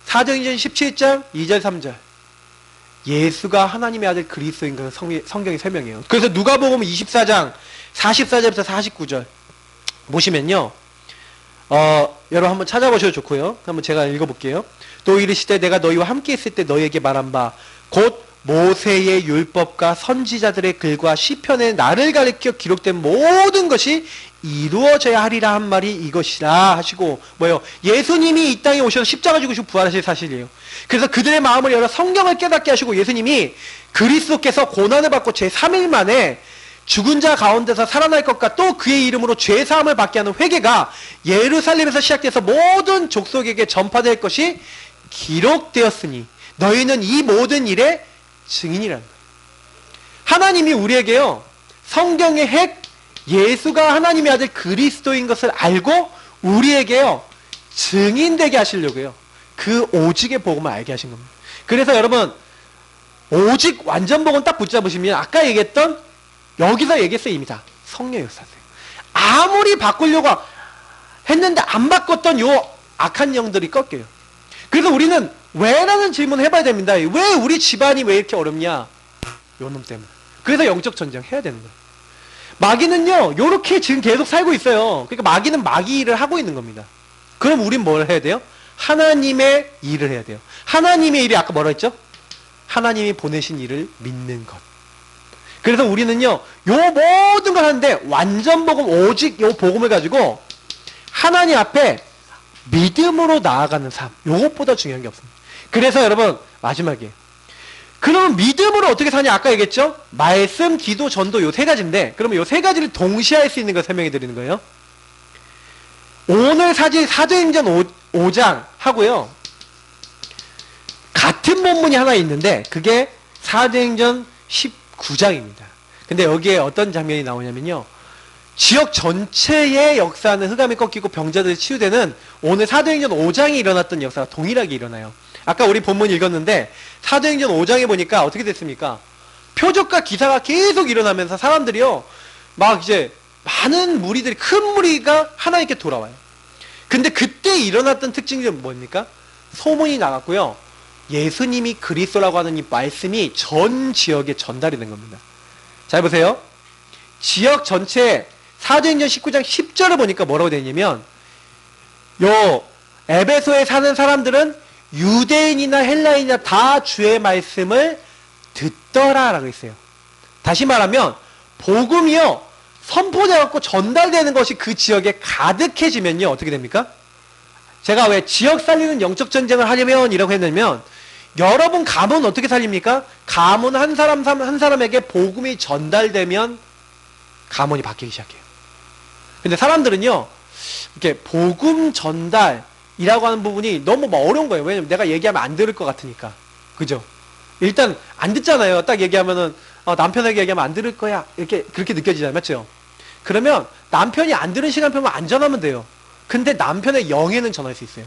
사도행전 17장 2절 3절 예수가 하나님의 아들 그리스도인 것을 성경이 설명해요. 그래서 누가복음 24장 44절부터 49절 보시면요, 여러분 한번 찾아보셔도 좋고요. 한번 제가 읽어볼게요. 또 이르시되 내가 너희와 함께 있을 때 너희에게 말한 바 곧 모세의 율법과 선지자들의 글과 시편에 나를 가리켜 기록된 모든 것이 이루어져야 하리라 한 말이 이것이라 하시고, 뭐예요? 예수님이 이 땅에 오셔서 십자가 지고 부활하실 사실이에요. 그래서 그들의 마음을 열어 성경을 깨닫게 하시고 예수님이 그리스도께서 고난을 받고 제3일 만에 죽은 자 가운데서 살아날 것과 또 그의 이름으로 죄사함을 받게 하는 회개가 예루살렘에서 시작돼서 모든 족속에게 전파될 것이 기록되었으니 너희는 이 모든 일의 증인이라는 거예요. 하나님이 우리에게요 성경의 핵 예수가 하나님의 아들 그리스도인 것을 알고 우리에게요 증인되게 하시려고요 그 오직의 복음을 알게 하신 겁니다. 그래서 여러분 오직 완전 복음 딱 붙잡으시면 아까 얘기했던 여기서 얘기했어요. 이미 다 성령 역사세요. 아무리 바꾸려고 했는데 안 바꿨던 요 악한 영들이 꺾여요. 그래서 우리는 왜라는 질문을 해봐야 됩니다. 왜 우리 집안이 왜 이렇게 어렵냐? 요 놈 때문에. 그래서 영적 전쟁 해야 되는 거예요. 마귀는요 요렇게 지금 계속 살고 있어요. 그러니까 마귀는 마귀 일을 하고 있는 겁니다. 그럼 우린 뭘 해야 돼요? 하나님의 일을 해야 돼요. 하나님의 일이 아까 뭐라 했죠? 하나님이 보내신 일을 믿는 것. 그래서 우리는요 요 모든 걸 하는데 완전 복음 오직 요 복음을 가지고 하나님 앞에 믿음으로 나아가는 삶, 요것보다 중요한 게 없습니다. 그래서 여러분 마지막에 그러면 믿음으로 어떻게 사냐? 아까 얘기했죠? 말씀, 기도, 전도 요 세 가지인데 그러면 요 세 가지를 동시에 할 수 있는 걸 설명해 드리는 거예요. 오늘 사도행전 5장 하고요 같은 본문이 하나 있는데 그게 사도행전 19장입니다. 근데 여기에 어떤 장면이 나오냐면요 지역 전체의 역사는 흑암이 꺾이고 병자들이 치유되는 오늘 사도행전 5장에 일어났던 역사가 동일하게 일어나요. 아까 우리 본문 읽었는데 사도행전 5장에 보니까 어떻게 됐습니까? 표적과 기사가 계속 일어나면서 사람들이요 막 이제 많은 무리들이 큰 무리가 하나님께 돌아와요. 근데 그때 일어났던 특징이 뭡니까? 소문이 나갔고요. 예수님이 그리스도라고 하는 이 말씀이 전 지역에 전달이 된 겁니다. 잘 보세요. 지역 전체에 사도행전 19장 10절을 보니까 뭐라고 되냐면 요 에베소에 사는 사람들은 유대인이나 헬라인이나 다 주의 말씀을 듣더라 라고 했어요. 다시 말하면 복음이요 선포되어갖고 전달되는 것이 그 지역에 가득해지면요 어떻게 됩니까? 제가 왜 지역 살리는 영적 전쟁을 하려면 이라고 했냐면 여러분 가문 어떻게 살립니까? 가문 한 사람 한 사람에게 복음이 전달되면 가문이 바뀌기 시작해요. 근데 사람들은요 이렇게 복음 전달이라고 하는 부분이 너무 어려운 거예요. 왜냐면 내가 얘기하면 안 들을 것 같으니까. 그죠? 일단 안 듣잖아요. 딱 얘기하면은 남편에게 얘기하면 안 들을 거야. 이렇게 그렇게 느껴지잖아요. 맞죠? 그러면 남편이 안 들은 시간표만 안 전하면 돼요. 근데 남편의 영에는 전할 수 있어요.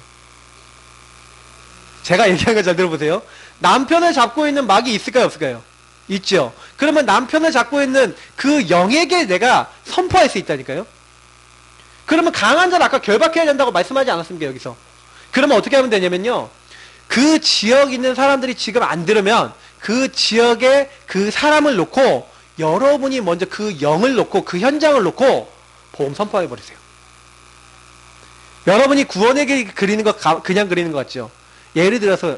제가 얘기하는 거 잘 들어보세요. 남편을 잡고 있는 막이 있을까요? 없을까요? 있죠. 그러면 남편을 잡고 있는 그 영에게 내가 선포할 수 있다니까요. 그러면 강한 자를 아까 결박해야 된다고 말씀하지 않았습니까? 여기서. 그러면 어떻게 하면 되냐면요. 그 지역에 있는 사람들이 지금 안 들으면 그 지역에 그 사람을 놓고 여러분이 먼저 그 영을 놓고 그 현장을 놓고 복음 선포해 버리세요. 여러분이 구원의 길 그리는 거 그냥 그리는 것 같죠? 예를 들어서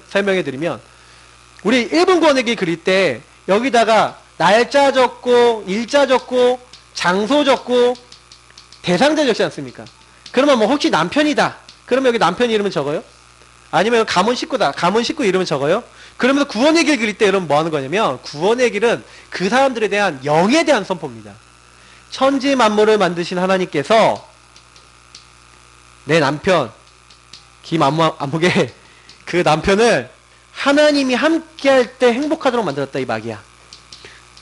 설명해 드리면 우리 일본 구원의 길 그릴 때 여기다가 날짜 적고 일자 적고 장소 적고 대상자 적지 않습니까? 그러면 뭐 혹시 남편이다. 그러면 여기 남편 이름은 적어요? 아니면 가문 식구다. 가문 식구 이름은 적어요? 그러면서 구원의 길 그릴 때 여러분 뭐 하는 거냐면 구원의 길은 그 사람들에 대한 영에 대한 선포입니다. 천지 만물을 만드신 하나님께서 내 남편 김안목의 그 남편을 하나님이 함께할 때 행복하도록 만들었다 이 막이야.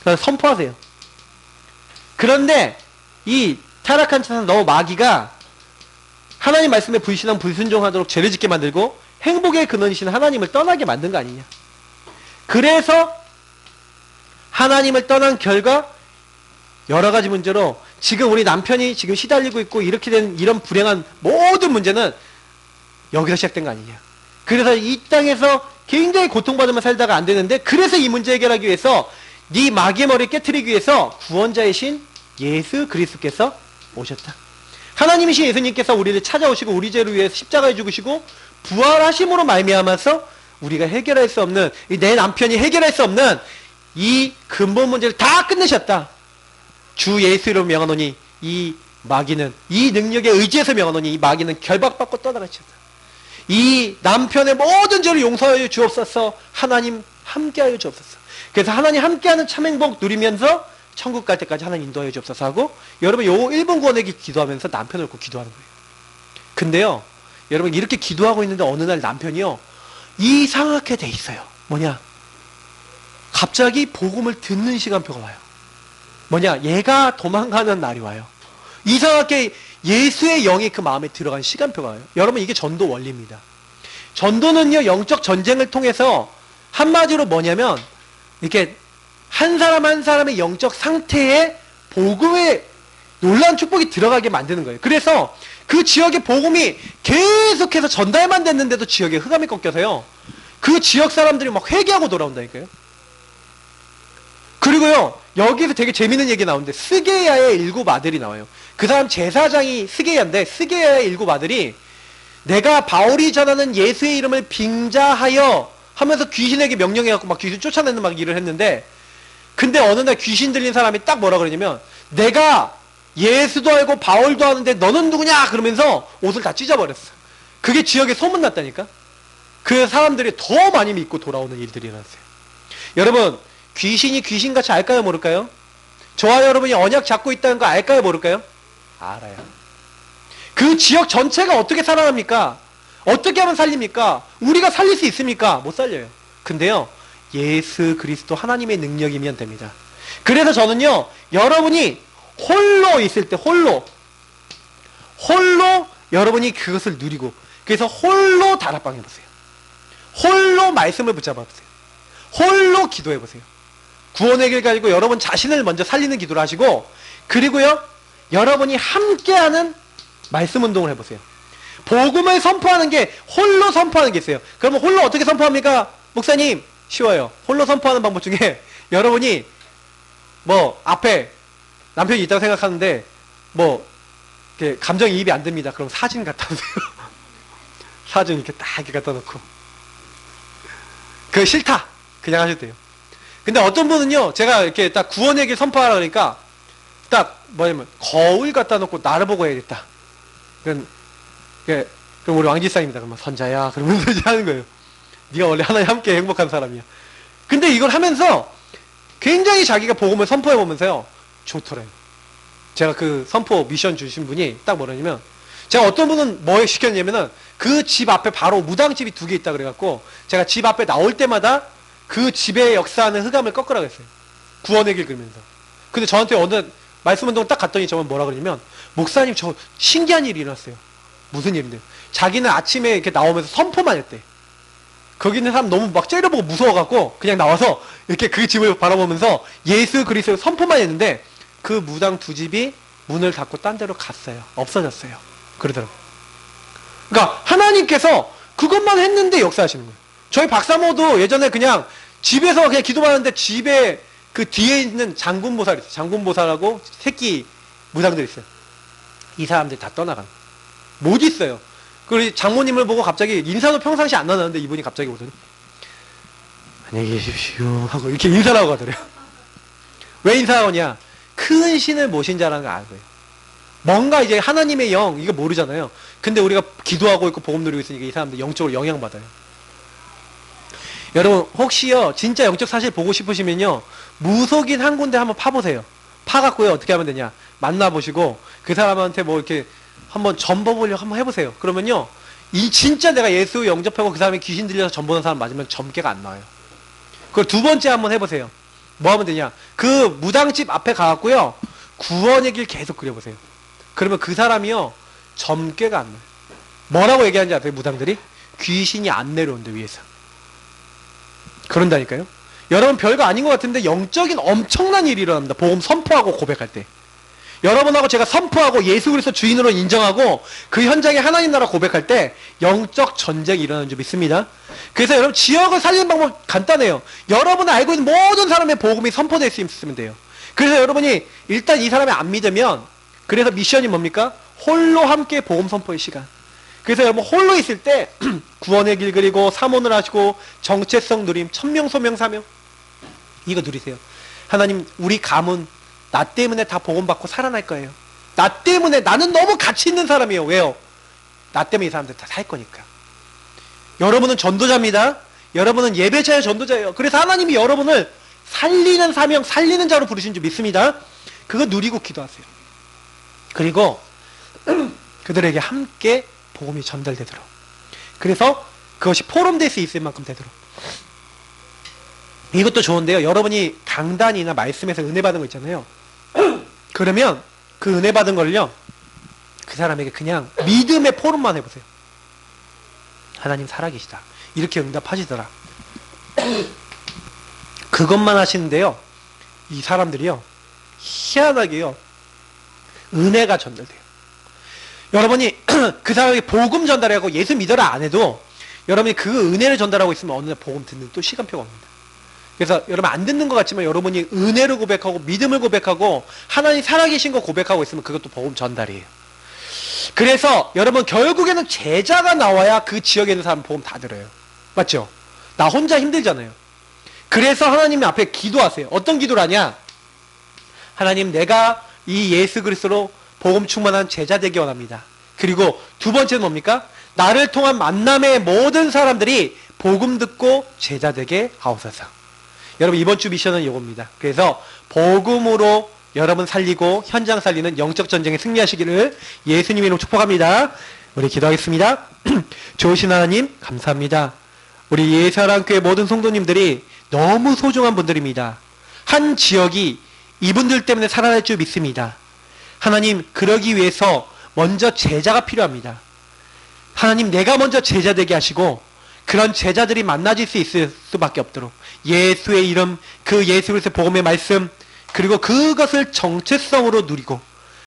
그래서 선포하세요. 그런데 이 타락한 세상 너무 마귀가 하나님 말씀에 불신하면 불순종하도록 죄를 짓게 만들고 행복의 근원이신 하나님을 떠나게 만든 거 아니냐. 그래서 하나님을 떠난 결과 여러 가지 문제로 지금 우리 남편이 지금 시달리고 있고 이렇게 된 이런 불행한 모든 문제는 여기서 시작된 거 아니냐. 그래서 이 땅에서 굉장히 고통받으며 살다가 안 되는데 그래서 이 문제 해결하기 위해서 네 마귀의 머리를 깨트리기 위해서 구원자이신 예수 그리스도께서 오셨다. 하나님이신 예수님께서 우리를 찾아오시고 우리 죄를 위해서 십자가에 죽으시고 부활하심으로 말미암아서 우리가 해결할 수 없는 내 남편이 해결할 수 없는 이 근본 문제를 다 끝내셨다. 주 예수 이름으로 명하노니 이 마귀는 이 능력에 의지해서 명하노니 이 마귀는 결박받고 떠나가셨다. 이 남편의 모든 죄를 용서하여 주옵소서. 하나님 함께하여 주옵소서. 그래서 하나님 함께하는 참 행복 누리면서 천국 갈 때까지 하나님 인도하여 주옵소서 하고 여러분 요 1분 구원에게 기도하면서 남편을 놓고 기도하는 거예요. 근데요 여러분 이렇게 기도하고 있는데 어느 날 남편이요 이상하게 돼 있어요. 뭐냐 갑자기 복음을 듣는 시간표가 와요. 뭐냐 얘가 도망가는 날이 와요. 이상하게 예수의 영이 그 마음에 들어간 시간표가 와요. 여러분 이게 전도 원리입니다. 전도는요 영적 전쟁을 통해서 한마디로 뭐냐면 이렇게 한 사람 한 사람의 영적 상태에 복음의 놀라운 축복이 들어가게 만드는 거예요. 그래서 그 지역의 복음이 계속해서 전달만 됐는데도 지역에 흑암이 꺾여서요 그 지역 사람들이 막 회개하고 돌아온다니까요. 그리고요 여기서 되게 재밌는 얘기 나오는데 스게야의 7 아들이 나와요. 그 사람 제사장이 스게야인데 스게야의 7 아들이 내가 바울이 전하는 예수의 이름을 빙자하여 하면서 귀신에게 명령해갖고 막 귀신 쫓아내는 막 일을 했는데 근데 어느 날 귀신 들린 사람이 딱 뭐라 그러냐면 내가 예수도 알고 바울도 하는데 너는 누구냐 그러면서 옷을 다 찢어버렸어. 그게 지역에 소문났다니까. 그 사람들이 더 많이 믿고 돌아오는 일들이 일어났어요. 여러분 귀신이 귀신같이 알까요 모를까요? 저와 여러분이 언약 잡고 있다는 거 알까요 모를까요? 알아요. 그 지역 전체가 어떻게 살아납니까? 어떻게 하면 살립니까? 우리가 살릴 수 있습니까? 못 살려요. 근데요 예수 그리스도 하나님의 능력이면 됩니다. 그래서 저는요 여러분이 홀로 있을 때 홀로 여러분이 그것을 누리고, 그래서 홀로 다락방 해보세요. 홀로 말씀을 붙잡아보세요. 홀로 기도해보세요. 구원의 길 가지고 여러분 자신을 먼저 살리는 기도를 하시고, 그리고요 여러분이 함께하는 말씀 운동을 해보세요. 복음을 선포하는 게, 홀로 선포하는 게 있어요. 그러면 홀로 어떻게 선포합니까? 목사님, 쉬워요. 홀로 선포하는 방법 중에 여러분이 뭐 앞에 남편이 있다고 생각하는데 뭐 감정이입이 안 됩니다. 그럼 사진 갖다 놓으세요. 사진 이렇게 딱 이렇게 갖다 놓고, 그거 싫다 그냥 하셔도 돼요. 근데 어떤 분은요, 제가 이렇게 딱 구원의 길 선포하라 그러니까 딱 뭐냐면 거울 갖다 놓고 나를 보고 해야겠다. 그럼 우리 왕지상입니다. 그러면 선자야 그러면서 이제 하는 거예요. 네가 원래 하나님 함께 행복한 사람이야. 근데 이걸 하면서 굉장히 자기가 복음을 선포해 보면서요 좋더래요. 제가 그 선포 미션 주신 분이 딱 뭐라냐면, 제가 어떤 분은 뭐 시켰냐면은 그 집 앞에 바로 무당집이 2개 있다 그래갖고 제가 집 앞에 나올 때마다 그 집에 역사하는 흑암을 꺾으라고 했어요. 구원의 길 그러면서. 근데 저한테 어느 말씀 운동을 딱 갔더니 저는 뭐라 그러냐면, 목사님 저 신기한 일이 일어났어요. 무슨 일인데요? 자기는 아침에 이렇게 나오면서 선포만 했대. 거기 있는 사람 너무 막 째려보고 무서워갖고 그냥 나와서 이렇게 그 집을 바라보면서 예수 그리스도 선포만 했는데, 그 무당 2집이 문을 닫고 딴 데로 갔어요. 없어졌어요. 그러더라고요. 그러니까 하나님께서 그것만 했는데 역사하시는 거예요. 저희 박사모도 예전에 그냥 집에서 그냥 기도만 하는데, 집에 그 뒤에 있는 장군보살 있어요. 장군보살하고 새끼 무당들 있어요. 이 사람들이 다 떠나간 거예요. 못 있어요. 그리고 장모님을 보고 갑자기 인사도 평상시 안 나눴는데 이분이 갑자기 오더니 안녕히 계십시오 하고 이렇게 인사를 하고 가더래요. 왜 인사하냐? 큰 신을 모신 자라는 걸 알고요. 뭔가 이제 하나님의 영, 이거 모르잖아요. 근데 우리가 기도하고 있고 복음 누리고 있으니까 이 사람들 영적으로 영향받아요. 여러분 혹시요 진짜 영적 사실 보고 싶으시면요, 무속인 한 군데 한번 파보세요. 파갖고요 어떻게 하면 되냐, 만나보시고 그 사람한테 뭐 이렇게 한번 점봐보려고 한번 해보세요. 그러면요, 이 진짜 내가 예수 영접하고 그 사람이 귀신 들려서 점보는 사람 맞으면 점괘가 안 나와요. 그걸 2번째 한번 해보세요. 뭐 하면 되냐, 그 무당집 앞에 가갖고요 구원의 길 계속 그려보세요. 그러면 그 사람이요 점괘가 안 나요. 뭐라고 얘기하는지 아세요? 무당들이 귀신이 안 내려온대 위에서. 그런다니까요. 여러분 별거 아닌 것 같은데 영적인 엄청난 일이 일어납니다. 복음 선포하고 고백할 때. 여러분하고 제가 선포하고 예수 그리스도 주인으로 인정하고 그 현장에 하나님 나라 고백할 때 영적 전쟁이 일어나는 줄 믿습니다. 그래서 여러분 지역을 살리는 방법 간단해요. 여러분이 알고 있는 모든 사람의 복음이 선포될 수 있으면 돼요. 그래서 여러분이 일단 이 사람이 안 믿으면, 그래서 미션이 뭡니까? 홀로 함께 복음 선포의 시간. 그래서 여러분 홀로 있을 때 구원의 길 그리고 사모를 하시고 정체성 누림, 천명 소명 사명 이거 누리세요. 하나님 우리 가문 나 때문에 다 복음받고 살아날 거예요. 나 때문에, 나는 너무 가치 있는 사람이에요. 왜요? 나 때문에 이 사람들 다 살 거니까. 여러분은 전도자입니다. 여러분은 예배자예요. 전도자예요. 그래서 하나님이 여러분을 살리는 사명, 살리는 자로 부르신 줄 믿습니다. 그거 누리고 기도하세요. 그리고 그들에게 함께 복음이 전달되도록, 그래서 그것이 포럼될 수 있을 만큼 되도록. 이것도 좋은데요, 여러분이 강단이나 말씀에서 은혜 받은 거 있잖아요. 그러면 그 은혜 받은 걸요 그 사람에게 그냥 믿음의 포럼만 해보세요. 하나님 살아계시다 이렇게 응답하시더라. 그것만 하시는데요 이 사람들이요 희한하게요 은혜가 전달돼요. 여러분이 그 사람에게 복음 전달하고 예수 믿어라 안 해도 여러분이 그 은혜를 전달하고 있으면 어느 날 복음 듣는 또 시간표가 옵니다. 그래서 여러분 안 듣는 것 같지만 여러분이 은혜를 고백하고 믿음을 고백하고 하나님 살아계신 거 고백하고 있으면 그것도 복음 전달이에요. 그래서 여러분 결국에는 제자가 나와야 그 지역에 있는 사람 복음 다 들어요. 맞죠? 나 혼자 힘들잖아요. 그래서 하나님 앞에 기도하세요. 어떤 기도를 하냐? 하나님 내가 이 예수 그리스도로 복음 충만한 제자 되기 원합니다. 그리고 2번째는 뭡니까? 나를 통한 만남의 모든 사람들이 복음 듣고 제자 되게 하옵소서. 여러분 이번 주 미션은 이겁니다. 그래서 복음으로 여러분 살리고 현장 살리는 영적 전쟁에 승리하시기를 예수님의 이름으로 축복합니다. 우리 기도하겠습니다. 좋으신 하나님 감사합니다. 우리 예사랑교회 모든 성도님들이 너무 소중한 분들입니다. 한 지역이 이분들 때문에 살아날 줄 믿습니다. 하나님, 그러기 위해서 먼저 제자가 필요합니다. 하나님, 내가 먼저 제자 되게 하시고 그런 제자들이 만나질 수 있을 수밖에 없도록 예수의 이름, 그 예수 그리스도의 복음의 말씀, 그리고 그것을 정체성으로 누리고